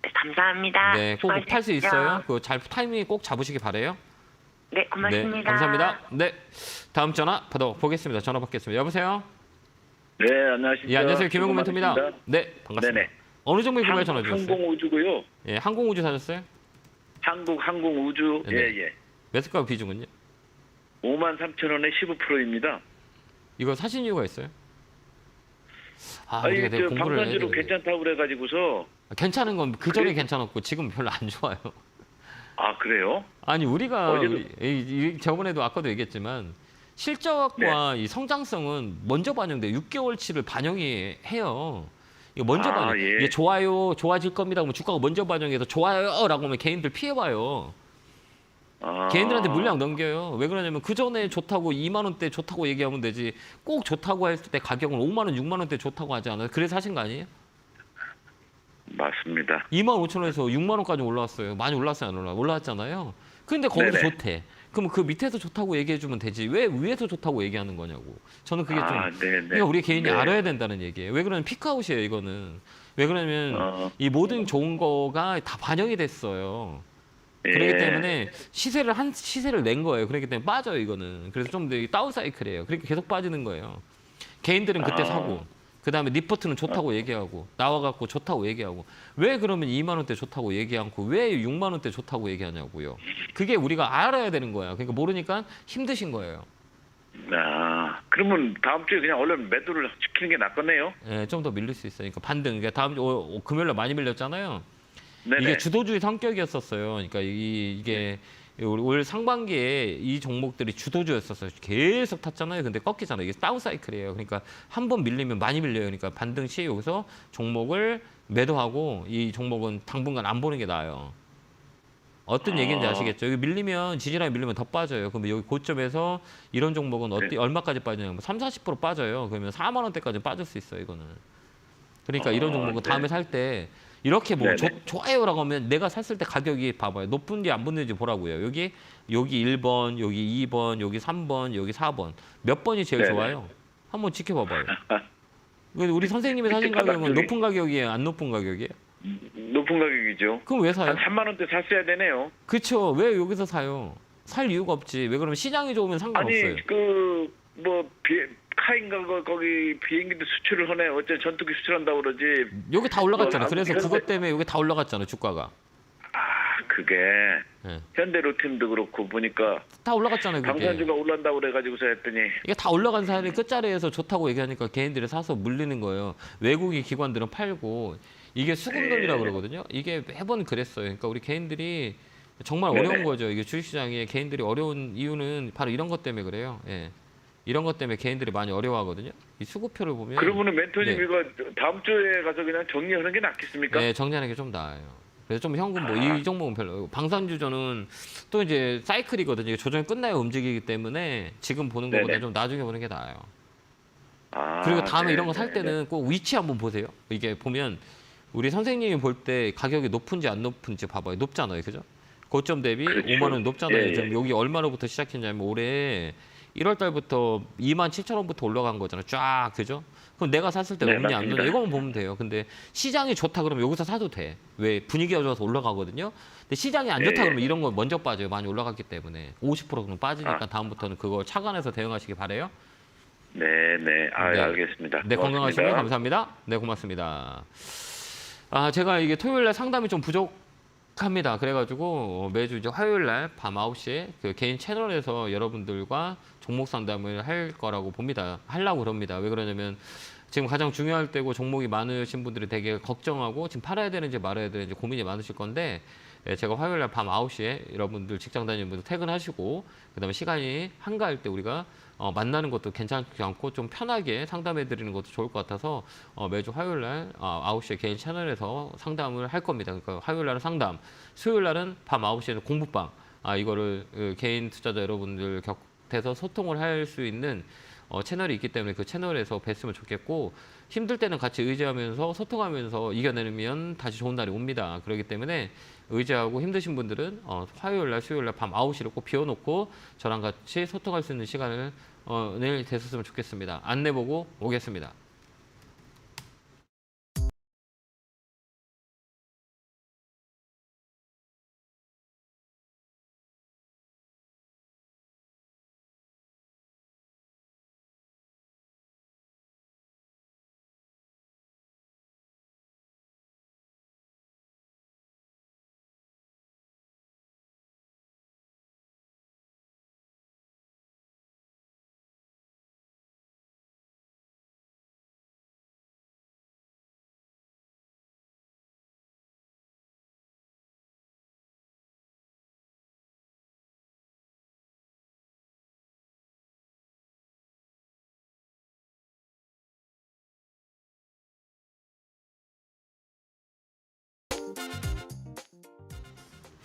네, 감사합니다. 네, 꼭 팔 수 수고하십시오. 있어요. 그 잘 타이밍 꼭 잡으시기 바래요. 네, 고맙습니다. 네, 감사합니다. 네, 다음 전화 받아보겠습니다. 전화 받겠습니다. 여보세요? 네, 안녕하십니까. 예, 안녕하세요. 김영구 멘토입니다. 네, 반갑습니다. 네네. 어느 종목에 구매 전화 주셨어요? 항공우주고요. 예, 항공우주 사셨어요? 항공우주. 네. 예, 예. 매수가 비중은요? 53,000원에 15%입니다. 이거 사신 이유가 있어요? 아, 아니, 우리가 되게 저 공부를 해야 방산주로 되는데. 괜찮다고 그래가지고서. 괜찮은 건 그 전에 괜찮았고 지금 별로 안 좋아요. 아, 그래요? 아니 우리가 어제도- 저번에도 아까도 얘기했지만 실적과 이 성장성은 먼저 반영돼 6개월치를 반영이 해요. 이거 먼저 아, 반영. 예. 이게 좋아요, 좋아질 겁니다. 그러면 주가가 먼저 반영해서 좋아요라고 하면 개인들 피해봐요. 아. 개인들한테 물량 넘겨요. 왜 그러냐면 그 전에 좋다고 2만 원대 좋다고 얘기하면 되지. 꼭 좋다고 했을 때 가격은 5만 원, 6만 원대 좋다고 하지 않아요? 그래서 하신 거 아니에요? 맞습니다. 2만 5천 원에서 6만 원까지 올라왔어요. 많이 올랐어요, 안 올라왔잖아요. 근데 거기서 네네. 좋대. 그럼 그 밑에서 좋다고 얘기해 주면 되지. 왜 위에서 좋다고 얘기하는 거냐고. 저는 그게 좀 네네. 그러니까 우리 개인이 네. 알아야 된다는 얘기예요. 왜 그러냐면 피크아웃이에요, 이거는. 왜 그러냐면 이 네. 모든 좋은 거가 다 반영이 됐어요. 예. 그렇기 때문에 시세를 낸 거예요. 그렇기 때문에 빠져요, 이거는. 그래서 좀 더 다운 사이클이에요. 그러니까 계속 빠지는 거예요. 개인들은 그때 사고 그다음에 리포트는 좋다고 얘기하고 나와갖고 좋다고 얘기하고 왜 그러면 2만 원대 좋다고 얘기 않고 왜 6만 원대 좋다고 얘기하냐고요. 그게 우리가 알아야 되는 거야. 그러니까 모르니까 힘드신 거예요. 아, 그러면 다음 주에 그냥 얼른 매도를 시키는 게 낫겠네요. 예, 좀 더 밀릴 수 있어요. 그러니까 반등. 그러니까 다음 주 금요일날 많이 밀렸잖아요. 네네. 이게 주도주의 성격이었었어요. 그러니까 이게 올 상반기에 이 종목들이 주도주였었어요. 계속 탔잖아요. 근데 꺾이잖아요. 이게 다운 사이클이에요. 그러니까 한 번 밀리면 많이 밀려요. 그러니까 반등 시에 여기서 종목을 매도하고 이 종목은 당분간 안 보는 게 나아요. 어떤 얘기인지 아시겠죠? 여기 밀리면 지지라인 밀리면 더 빠져요. 그러면 여기 고점에서 이런 종목은 네. 얼마까지 빠지냐면 30~40% 빠져요. 그러면 4만 원대까지 빠질 수 있어요. 이거는. 그러니까 이런 종목은 네. 다음에 살 때 이렇게 뭐 네네. 좋아요라고 하면 내가 샀을 때 가격이 봐봐요. 높은지 안 붙는지 보라고요. 여기 1번, 여기 2번, 여기 3번, 여기 4번. 몇 번이 제일 네네. 좋아요? 한번 지켜봐봐요. 우리 선생님이 사신 가격은 높은 가격이에요? 안 높은 가격이에요? 높은 가격이죠. 그럼 왜 사요? 한 3만 원대 샀어야 되네요. 그렇죠. 왜 여기서 사요? 살 이유가 없지. 왜 그러면 시장이 좋으면 상관없어요. 아니, 카인가 거기 비행기도 수출을 하네. 어째 전투기 수출한다고 그러지. 여기 다 올라갔잖아요. 뭐, 그래서 현대- 그것 때문에 여기 다 올라갔잖아요. 주가가. 그게 예. 현대로템도 그렇고 보니까 다 올라갔잖아요. 그게. 방산주가 올란다고 그래가지고서 했더니 이게 다 올라간 사람이 끝자리에서 좋다고 얘기하니까 개인들이 사서 물리는 거예요. 외국인 기관들은 팔고 이게 수급론이라고 그러거든요. 이게 매번 그랬어요. 그러니까 우리 개인들이 정말 네네. 어려운 거죠. 이게 주식시장에 개인들이 어려운 이유는 바로 이런 것 때문에 그래요. 예. 이런 것 때문에 개인들이 많이 어려워하거든요. 이 수급표를 보면 그러면은 멘토님 네. 이거 다음 주에 가서 그냥 정리하는 게 낫겠습니까? 네, 정리하는 게 좀 나아요. 그래서 좀 현금 이 종목은 별로. 방산주저는 또 이제 사이클이거든요. 이게 조정이 끝나야 움직이기 때문에 지금 보는 것보다 네네. 좀 나중에 보는 게 나아요. 아, 그리고 다음에 네, 이런 거 살 네, 때는 꼭 위치 한번 보세요. 이게 보면 우리 선생님이 볼 때 가격이 높은지 안 높은지 봐봐요. 높잖아요. 그죠? 고점 대비 그렇죠. 5만 원 높잖아요. 예, 예. 지금 여기 얼마로부터 시작했냐면 올해 1월 달부터 27,000원부터 올라간 거잖아요. 쫙. 그죠? 그럼 내가 샀을 때 네, 높냐 안 맞습니다. 높냐 이거만 보면 돼요. 근데 시장이 좋다 그러면 여기서 사도 돼. 왜? 분위기가 좋아서 올라가거든요. 근데 시장이 안 좋다 예. 그러면 이런 거 먼저 빠져요. 많이 올라갔기 때문에. 50% 그럼 빠지니까 아. 다음부터는 그걸 착안해서 대응하시기 바래요. 네, 네. 아, 네. 알겠습니다. 네, 고맙습니다. 건강하시고요. 감사합니다. 네, 고맙습니다. 제가 이게 토요일 날 상담이 좀 부족합니다. 그래가지고 매주 이제 화요일 날 밤 9시에 그 개인 채널에서 여러분들과 종목 상담을 할 거라고 봅니다. 하려고 그럽니다. 왜 그러냐면 지금 가장 중요할 때고 종목이 많으신 분들이 되게 걱정하고 지금 팔아야 되는지 말아야 되는지 고민이 많으실 건데 제가 화요일 날 밤 9시에 여러분들 직장 다니는 분들 퇴근하시고 그다음에 시간이 한가할 때 우리가 만나는 것도 괜찮지 않고 좀 편하게 상담해 드리는 것도 좋을 것 같아서 매주 화요일 날 9시에 개인 채널에서 상담을 할 겁니다. 그러니까 화요일 날은 상담, 수요일 날은 밤 9시에는 공부방. 이거를 개인 투자자 여러분들 곁에서 소통을 할 수 있는 채널이 있기 때문에 그 채널에서 뵀으면 좋겠고, 힘들 때는 같이 의지하면서 소통하면서 이겨내면 다시 좋은 날이 옵니다. 그렇기 때문에 의지하고 힘드신 분들은 화요일 날, 수요일 날 밤 9시를 꼭 비워놓고 저랑 같이 소통할 수 있는 시간을 내일 됐었으면 좋겠습니다. 안내 보고 오겠습니다.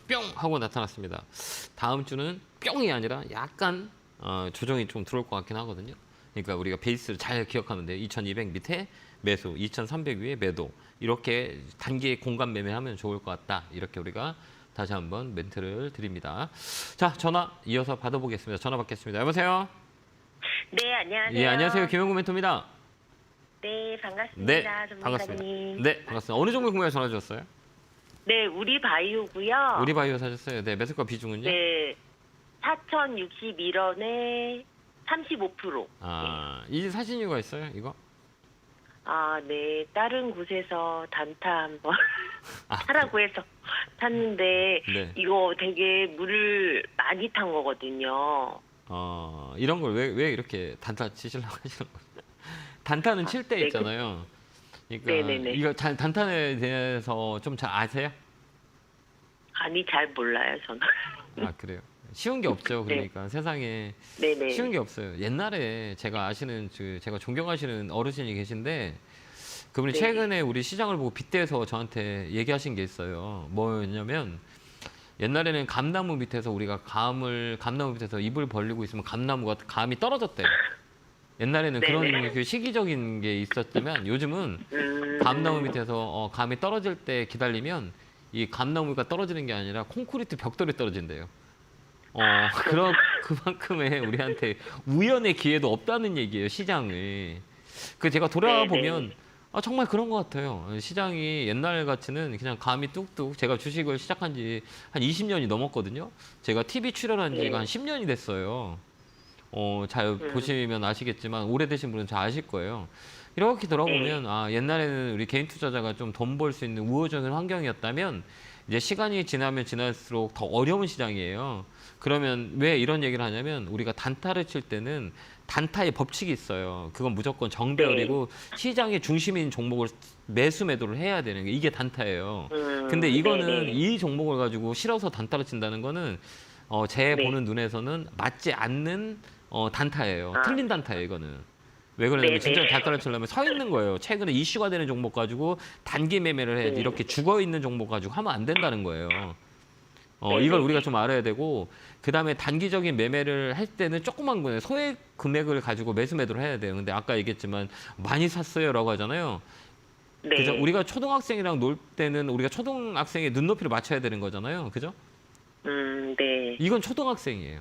뿅 하고 나타났습니다. 다음 주는 뿅이 아니라 약간 조정이 좀 들어올 것 같긴 하거든요. 그러니까 우리가 베이스를 잘 기억하면 돼요. 2200 밑에 매수, 2300 위에 매도, 이렇게 단기 공간 매매하면 좋을 것 같다. 이렇게 우리가 다시 한번 멘트를 드립니다. 자, 전화 이어서 받아보겠습니다. 전화 받겠습니다. 여보세요? 네, 안녕하세요. 예, 안녕하세요. 김영구 멘토입니다. 네, 반갑습니다. 네, 전문가님. 반갑습니다. 네, 반갑습니다. 어느 종목 궁금해 전화 주셨어요? 네, 우리 바이오고요. 우리 바이오 사셨어요. 네, 매수가 비중은요? 네, 4,061원에 35%. 이제 사신 이유가 있어요, 이거? 네, 다른 곳에서 단타 한번 아, 하라고 해서 탔는데 네. 이거 되게 물을 많이 탄 거거든요. 이런 걸 왜 이렇게 단타 치시려고 하시는 거예요? 단타는 칠 때 네, 있잖아요. 그러니까 네네네. 이거 단타에 대해서 좀 잘 아세요? 아니, 잘 몰라요, 저는. 그래요. 쉬운 게 없죠. 그러니까 세상에 네네. 쉬운 게 없어요. 옛날에 제가 아시는 제가 존경하시는 어르신이 계신데 그분이 네. 최근에 우리 시장을 보고 빗대서 저한테 얘기하신 게 있어요. 뭐였냐면 옛날에는 감나무 밑에서 우리가 감나무 밑에서 입을 벌리고 있으면 감이 떨어졌대요. 옛날에는 네네. 그런 그 시기적인 게 있었다면 요즘은 감나무 밑에서 감이 떨어질 때 기다리면 이 감나무가 떨어지는 게 아니라 콘크리트 벽돌이 떨어진대요. 그만큼의 우리한테 우연의 기회도 없다는 얘기예요, 시장을. 제가 돌아보면 정말 그런 것 같아요. 시장이 옛날 같이는 그냥 감이 뚝뚝, 제가 주식을 시작한 지 한 20년이 넘었거든요. 제가 TV 출연한 지가 한 10년이 됐어요. 잘 보시면 아시겠지만 오래되신 분은 잘 아실 거예요. 이렇게 돌아보면 옛날에는 우리 개인 투자자가 좀 돈 벌 수 있는 우호적인 환경이었다면 이제 시간이 지나면 지날수록 더 어려운 시장이에요. 그러면 왜 이런 얘기를 하냐면 우리가 단타를 칠 때는 단타의 법칙이 있어요. 그건 무조건 정배열이고 시장의 중심인 종목을 매수매도를 해야 되는 게 이게 단타예요. 근데 이거는 이 종목을 가지고 실어서 단타를 친다는 거는 제 보는 눈에서는 맞지 않는 단타예요. 틀린 단타예요, 이거는. 왜 그러냐면 진짜 단타를 치려면 서 있는 거예요. 최근에 이슈가 되는 종목 가지고 단기 매매를 해야지 이렇게 죽어 있는 종목 가지고 하면 안 된다는 거예요. 이걸 우리가 좀 알아야 되고, 그 다음에 단기적인 매매를 할 때는 조그만 거예요. 소액 금액을 가지고 매수매도를 해야 돼요. 근데 아까 얘기했지만 많이 샀어요라고 하잖아요. 네. 그죠? 우리가 초등학생이랑 놀 때는 우리가 초등학생의 눈높이를 맞춰야 되는 거잖아요. 그죠? 네. 이건 초등학생이에요.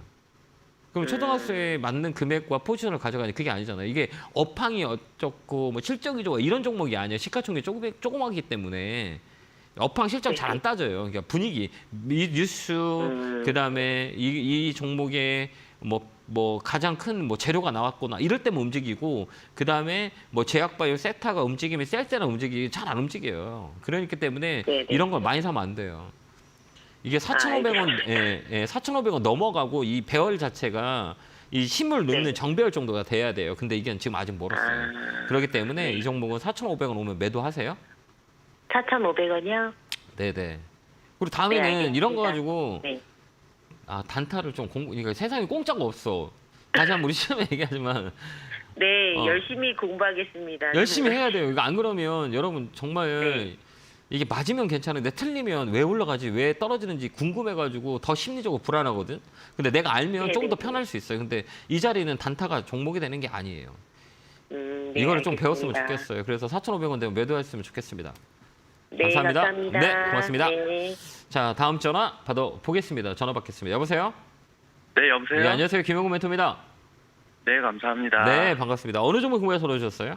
그럼 초등학생에 맞는 금액과 포지션을 가져가니 그게 아니잖아요. 이게 업황이 어쩌고 뭐 실적이 좋아 이런 종목이 아니에요. 시가총액이 조그맣기 때문에 업황 실적 잘 안 따져요. 그러니까 분위기, 뉴스, 그다음에 이 종목에 뭐 가장 큰 뭐 재료가 나왔거나 이럴 때만 움직이고, 그다음에 뭐 제약바이오 세타가 움직이면 셀세나 움직이기 잘 안 움직여요. 그러니까 때문에 이런 걸 많이 사면 안 돼요. 이게 4,500원, 4,500원 넘어가고 이 배열 자체가 이 힘을 놓는 정배열 정도가 돼야 돼요. 근데 이게 지금 아직 멀었어요. 그렇기 때문에 이 종목은 4,500원 오면 매도하세요. 4,500원이요? 네네. 그리고 다음에는 네, 이런 거 가지고 네. 단타를 좀 그러니까 세상에 공짜가 없어. 다시 한번 우리 시험에 얘기하지만 네, 어. 열심히 공부하겠습니다. 열심히 해야 돼요. 이거 안 그러면 여러분 정말 네. 이게 맞으면 괜찮은데 틀리면 왜 올라가지, 왜 떨어지는지 궁금해가지고 더 심리적으로 불안하거든. 근데 내가 알면 네, 조금 더 네. 편할 수 있어요. 근데 이 자리는 단타가 종목이 되는 게 아니에요. 네, 이거를 좀 알겠습니다. 배웠으면 좋겠어요. 그래서 4,500원 되면 매도했으면 좋겠습니다. 네, 감사합니다. 감사합니다. 네, 고맙습니다. 네. 자, 다음 전화 받아보겠습니다. 전화 받겠습니다. 여보세요? 네, 여보세요? 네, 안녕하세요. 김영구 멘토입니다. 네, 감사합니다. 네, 반갑습니다. 어느 종목 궁금해서 전화주셨어요?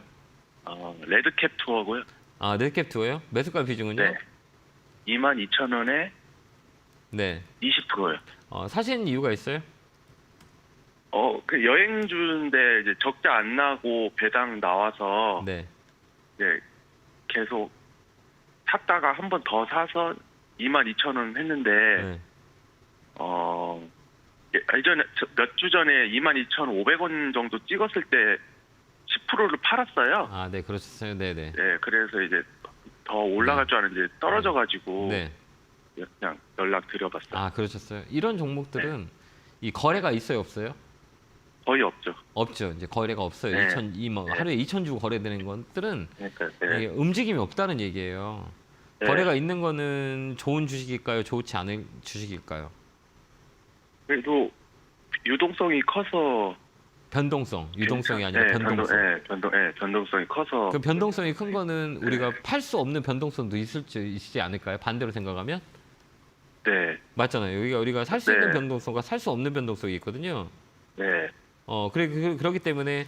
레드캡 투어고요. 아, 넷캡 투어요? 매수가 비중은요? 네. 22,000원에 네. 20%요. 사신 이유가 있어요? 그 여행주인데 이제 적자 안 나고 배당 나와서 네. 이제 계속 샀다가 한 번 더 사서 22,000원 했는데 네. 예전에 몇 주 전에 22,500원 정도 찍었을 때 10%를 팔았어요. 아, 네, 그러셨어요. 네, 네. 네, 그래서 이제 더 올라갈 줄 알았는데 떨어져가지고 네. 그냥 연락 드려봤어요. 아, 그러셨어요. 이런 종목들은 이 거래가 있어요, 없어요? 거의 없죠. 없죠. 이제 거래가 없어요. 네. 하루에 2천 주 거래되는 것들은 그러니까 이게 움직임이 없다는 얘기예요. 네. 거래가 있는 거는 좋은 주식일까요? 좋지 않은 주식일까요? 그래도 유동성이 커서 변동성, 유동성이 아니라 변동성. 변동성이 커서 그 변동성이 큰 거는 우리가 팔 수 없는 변동성도 있지 않을까요? 반대로 생각하면 네, 맞잖아요. 여기가 우리가 살 수 네. 있는 변동성과 살 수 없는 변동성이 있거든요. 네, 그렇기 때문에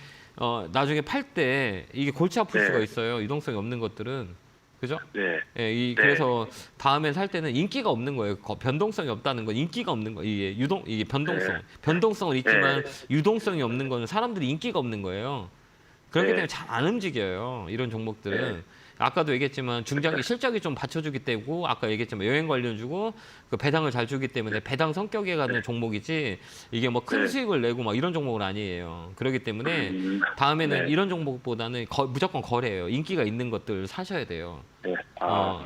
나중에 팔 때 이게 골치 아플 네. 수가 있어요. 유동성이 없는 것들은. 그죠? 네, 예, 네. 그래서 다음에 살 때는 인기가 없는 거예요. 변동성이 없다는 건 인기가 없는 거. 이게 변동성. 네. 변동성은 있지만 네. 유동성이 없는 거는 사람들이 인기가 없는 거예요. 그렇기 네. 때문에 잘 안 움직여요. 이런 종목들은. 네. 아까도 얘기했지만 중장기 실적이 좀 받쳐주기 때문에 아까 얘기했지만 여행 관련주고 그 배당을 잘 주기 때문에 배당 성격에 가는 종목이지 이게 뭐 큰 네. 수익을 내고 막 이런 종목은 아니에요. 그렇기 때문에 다음에는 네. 이런 종목보다는 무조건 거래예요. 인기가 있는 것들 사셔야 돼요. 네.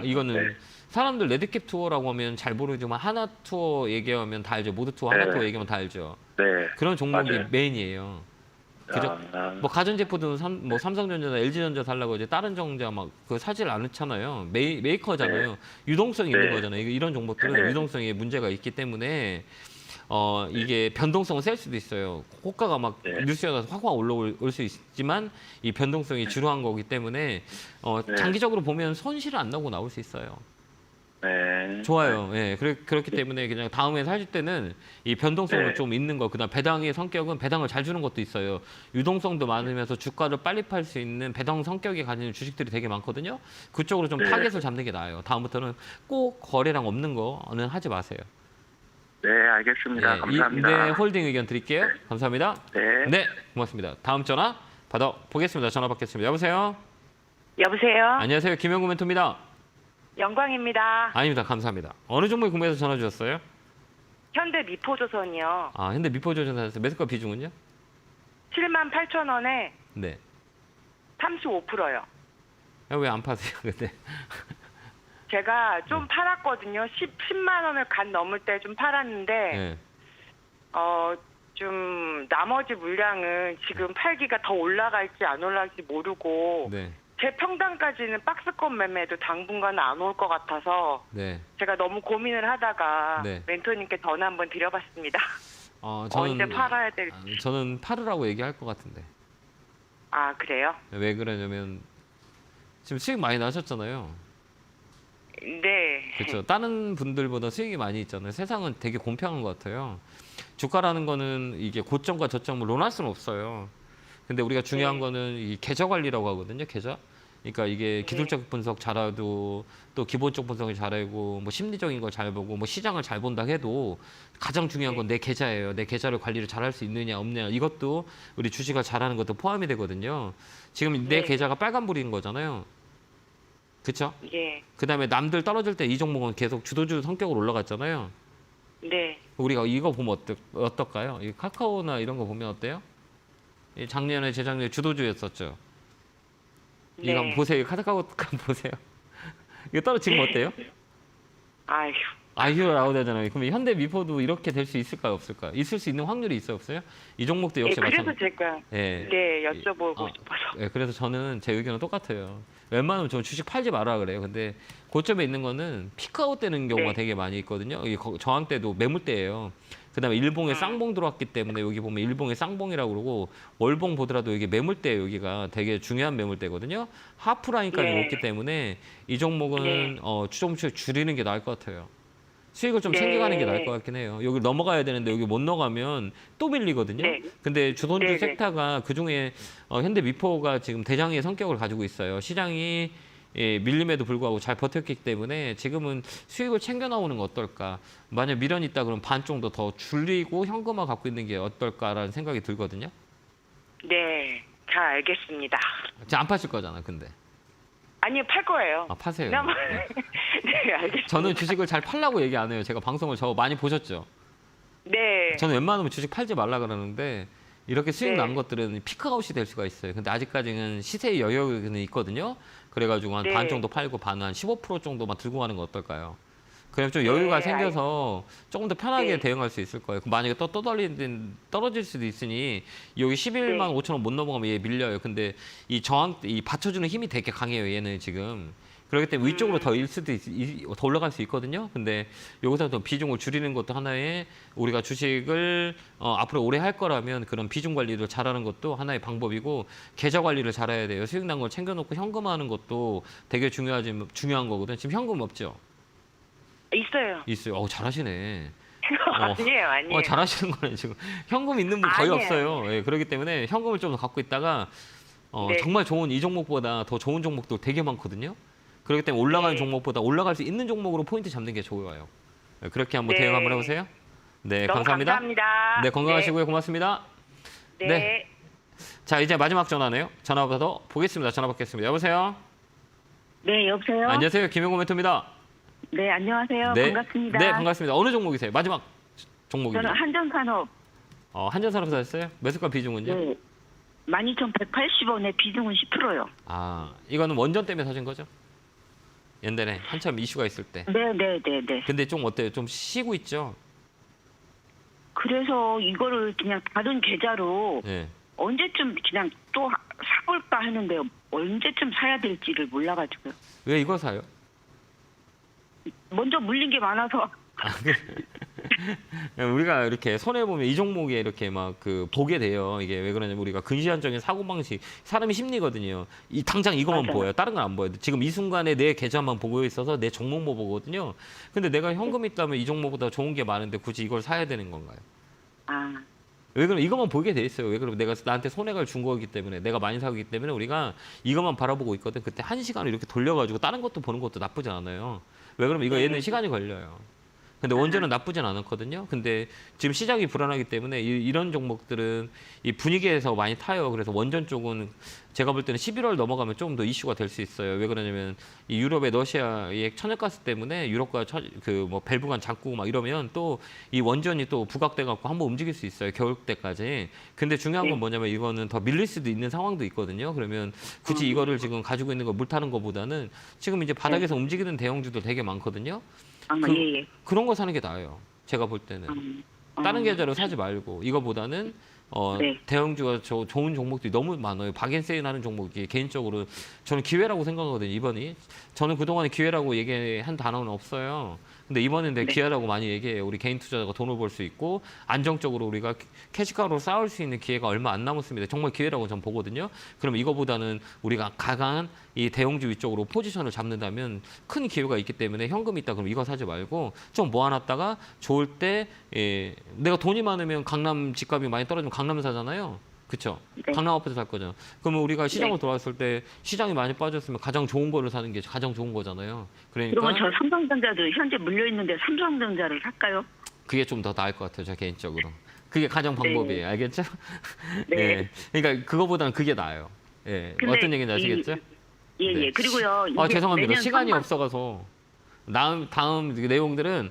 이거는 네. 사람들 레드캡 투어라고 하면 잘 모르지만 하나 투어 얘기하면 다 알죠. 모드 투어, 하나 네. 투어 얘기하면 다 알죠. 네. 그런 종목이 맞아요. 메인이에요. 그죠? 뭐 가전제품도 뭐 삼성전자나 LG전자 살라고 이제 다른 정자 막 그 사질 않잖아요. 메이커잖아요. 유동성이 있는 네. 거잖아요. 이런 종목들은 네. 유동성에 문제가 있기 때문에 이게 변동성은 셀 수도 있어요. 호가가 막 네. 뉴스에 나서 확 올라올 수 있지만 이 변동성이 주요한 거기 때문에 네. 장기적으로 보면 손실을 안 나고 나올 수 있어요. 네. 좋아요. 예, 그렇기 때문에 그냥 다음에 사실 때는 이 변동성을 네. 좀 있는 거, 그다음 배당의 성격은 배당을 잘 주는 것도 있어요. 유동성도 많으면서 주가를 빨리 팔 수 있는 배당 성격이 가진 주식들이 되게 많거든요. 그쪽으로 좀 네. 타겟을 잡는 게 나아요. 다음부터는 꼭 거래랑 없는 거는 하지 마세요. 네, 알겠습니다. 예, 감사합니다. 네, 홀딩 의견 드릴게요. 감사합니다. 네. 네, 고맙습니다. 다음 전화 받아보겠습니다. 전화 받겠습니다. 여보세요? 여보세요? 안녕하세요. 김영구 멘토입니다. 영광입니다. 아닙니다. 감사합니다. 어느 종목에 궁금해서 전화 주셨어요? 현대 미포조선이요. 아, 현대 미포조선 사셨어요. 매수가 비중은요? 78,000원에 네. 35%요. 왜 안 파세요, 근데? 제가 좀 팔았거든요. 10만 원을 간 넘을 때 좀 팔았는데 네. 좀 나머지 물량은 지금 팔기가 더 올라갈지 안 올라갈지 모르고 네. 제 평단까지는 박스권 매매도 당분간 안 올 것 같아서 네. 제가 너무 고민을 하다가 네. 멘토님께 전화 한번 드려봤습니다. 저는 언제 팔아야 될지. 저는 팔으라고 얘기할 것 같은데. 아, 그래요? 왜 그러냐면 지금 수익 많이 나셨잖아요. 네. 그렇죠. 다른 분들보다 수익이 많이 있잖아요. 세상은 되게 공평한 것 같아요. 주가라는 거는 이게 고점과 저점을 논할 수는 없어요. 근데 우리가 중요한 네. 거는 이 계좌 관리라고 하거든요. 계좌. 그러니까 이게 기술적 분석 잘하고 또 기본적 분석이 잘하고 뭐 심리적인 걸 잘 보고 뭐 시장을 잘 본다 해도 가장 중요한 건 내 계좌예요. 내 계좌를 관리를 잘할 수 있느냐 없느냐 이것도 우리 주식을 잘하는 것도 포함이 되거든요. 지금 내 네. 계좌가 빨간불인 거잖아요. 그렇죠? 예. 그다음에 남들 떨어질 때 이 종목은 계속 주도주 성격으로 올라갔잖아요. 네. 우리가 이거 보면 어떨까요? 이 카카오나 이런 거 보면 어때요? 이 작년에 재작년에 주도주였었죠. 이거 네. 한번 보세요. 카카오 한번 보세요. 이거 지금 어때요? 아휴. IPO 나오다잖아요. 그럼 현대미포도 이렇게 될 수 있을까요, 없을까요? 있을 수 있는 확률이 있어요, 없어요? 이 종목도 예, 역시 그래서 마찬가지. 제가 예. 네 여쭤보고 어, 싶어서. 예, 그래서 저는 제 의견은 똑같아요. 웬만하면 저 주식 팔지 말아 그래요. 근데 고점에 있는 거는 피크아웃 되는 경우가 네. 되게 많이 있거든요. 이게 저항 때도 매물대예요. 그다음에 일봉에 쌍봉 들어왔기 때문에 여기 보면 일봉에 쌍봉이라고 그러고 월봉 보더라도 이게 매물대 여기가 되게 중요한 매물대거든요. 하프라인까지 네. 왔기 때문에 이 종목은 네. 추종치 줄이는 게 나을 것 같아요. 수익을 좀 네. 챙겨가는 게 나을 것 같긴 해요. 여기 넘어가야 되는데 여기 못 넘어가면 또 밀리거든요. 네. 근데 주손주 네, 네. 섹터가 그중에 현대미포가 지금 대장의 성격을 가지고 있어요. 시장이 밀림에도 불구하고 잘 버텼기 때문에 지금은 수익을 챙겨 나오는 거 어떨까. 만약 미련이 있다 그러면 반 정도 더 줄이고 현금화 갖고 있는 게 어떨까라는 생각이 들거든요. 네, 잘 알겠습니다. 지금 안 파실 거잖아, 근데. 아니요, 팔 거예요. 아, 파세요. 그나마 네. 네, 알겠습니다. 저는 주식을 잘 팔라고 얘기 안 해요. 제가 방송을 저 많이 보셨죠? 네, 저는 웬만하면 주식 팔지 말라 그러는데 이렇게 수익 네. 난 것들은 피크아웃이 될 수가 있어요. 근데 아직까지는 시세의 여유는 있거든요. 그래가지고 한 네. 반 정도 팔고 반 한 15% 정도만 들고 가는 거 어떨까요? 그럼 좀 여유가 네, 생겨서 조금 더 편하게 네. 대응할 수 있을 거예요. 만약에 또 떨어질 수도 있으니 여기 11만 5천 원 못 넘어가면 얘 밀려요. 근데 이 저항, 이 받쳐주는 힘이 되게 강해요. 얘는 지금. 그렇기 때문에 위쪽으로 더 더 올라갈 수 있거든요. 근데 여기서 더 비중을 줄이는 것도 하나의 우리가 주식을 앞으로 오래 할 거라면 그런 비중 관리를 잘하는 것도 하나의 방법이고 계좌 관리를 잘해야 돼요. 수익 난 걸 챙겨놓고 현금화하는 것도 되게 중요한 거거든요. 지금 현금 없죠? 있어요. 있어요. 잘하시네. 아니에요. 잘하시는 거네 지금. 현금 있는 분 거의 아니에요. 없어요. 예, 그렇기 때문에 현금을 좀 더 갖고 있다가 네. 정말 좋은 이 종목보다 더 좋은 종목도 되게 많거든요. 그렇기 때문에 올라가는 네. 종목보다 올라갈 수 있는 종목으로 포인트 잡는 게 좋아요. 예, 그렇게 한번 네. 대응 한번 해보세요. 네, 너무 감사합니다. 네, 건강하시고요. 고맙습니다. 네. 네. 네. 자, 이제 마지막 전화네요. 전화 받아 보겠습니다. 전화 받겠습니다. 여보세요. 네, 여보세요? 안녕하세요. 김영호 멘토입니다. 네, 안녕하세요. 네. 반갑습니다. 네, 반갑습니다. 어느 종목이세요? 마지막 종목이요. 저는 한전산업 한전산업 사셨어요? 매수가 비중은요? 네, 12,180원에 비중은 10%요. 아, 이거는 원전 때문에 사신 거죠? 옛날에 한참 이슈가 있을 때. 네, 네, 네, 네. 근데 좀 어때요? 좀 쉬고 있죠? 그래서 이거를 그냥 다른 계좌로 네. 언제쯤 그냥 또 사볼까 하는데 언제쯤 사야 될지를 몰라가지고요. 왜 이거 사요? 먼저 물린 게 많아서. 우리가 이렇게 손해보면 이 종목에 이렇게 막 보게 돼요. 이게 왜 그러냐면 우리가 근시안적인 사고방식, 사람이 심리거든요. 당장 이것만 맞아요. 보여요. 다른 건 안 보여요. 지금 이 순간에 내 계좌만 보고 있어서 내 종목만 보거든요. 근데 내가 현금 있다면 이 종목보다 좋은 게 많은데 굳이 이걸 사야 되는 건가요? 아, 왜 그러면 이것만 보게 돼 있어요. 왜 그러면 내가 나한테 손해를 준 거기 때문에 내가 많이 사기 때문에 우리가 이것만 바라보고 있거든. 그때 한 시간을 이렇게 돌려가지고 다른 것도 보는 것도 나쁘지 않아요. 왜 그러면 이거 얘는 시간이 걸려요. 근데 원전은 나쁘진 않았거든요. 근데 지금 시장이 불안하기 때문에 이런 종목들은 이 분위기에서 많이 타요. 그래서 원전 쪽은 제가 볼 때는 11월 넘어가면 조금 더 이슈가 될 수 있어요. 왜 그러냐면 이 유럽의 러시아의 천연가스 때문에 유럽과 밸브관 잠그고 막 이러면 또 이 원전이 또 부각돼 갖고 한번 움직일 수 있어요. 겨울 때까지. 근데 중요한 건 뭐냐면 이거는 더 밀릴 수도 있는 상황도 있거든요. 그러면 굳이 이거를 지금 가지고 있는 거 물 타는 것보다는 지금 이제 바닥에서 움직이는 대형주도 되게 많거든요. 예, 예. 그런 거 사는 게 나아요. 제가 볼 때는. 다른 계좌로 사지 말고 이거보다는 네. 대형주가 좋은 종목들이 너무 많아요. 박앤세일 하는 종목이 개인적으로 저는 기회라고 생각하거든요. 이번이. 저는 그동안에 기회라고 얘기한 단어는 없어요. 근데 이번엔 내 기회라고 많이 얘기해요. 우리 개인 투자자가 돈을 벌 수 있고 안정적으로 우리가 캐시카우로 쌓을 수 있는 기회가 얼마 안 남았습니다. 정말 기회라고 전 보거든요. 그럼 이거보다는 우리가 강한 이 대형주 위쪽으로 포지션을 잡는다면 큰 기회가 있기 때문에 현금 있다 그럼 이거 사지 말고 좀 모아놨다가 좋을 때 내가 돈이 많으면 강남 집값이 많이 떨어지면 강남 사잖아요. 그렇죠? 네. 강남 아파트 살 거죠. 그러면 우리가 시장으로 네. 돌아왔을 때 시장이 많이 빠졌으면 가장 좋은 거를 사는 게 가장 좋은 거잖아요. 그러니까 그러면 저 삼성전자도 현재 물려있는데 삼성전자를 살까요? 그게 좀 더 나을 것 같아요. 저 개인적으로. 그게 가장 방법이에요. 알겠죠? 네. 예. 그러니까 그거보다는 그게 나아요. 예. 근데 어떤 얘기인지 아시겠죠? 예, 예. 네. 그리고요. 아, 이게 죄송합니다. 내년 시간이 상반- 없어가서 다음 내용들은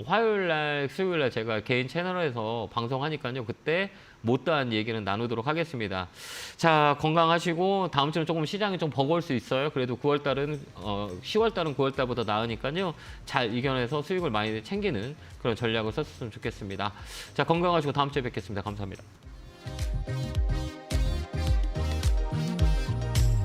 화요일 날, 수요일 날 제가 개인 채널에서 방송하니까요. 그때 못다한 얘기는 나누도록 하겠습니다. 자, 건강하시고 다음 주는 조금 시장이 좀 버거울 수 있어요. 그래도 9월 달은 10월 달은 9월 달보다 나으니까요. 잘 이겨내서 수익을 많이 챙기는 그런 전략을 썼으면 좋겠습니다. 자, 건강하시고 다음 주에 뵙겠습니다. 감사합니다.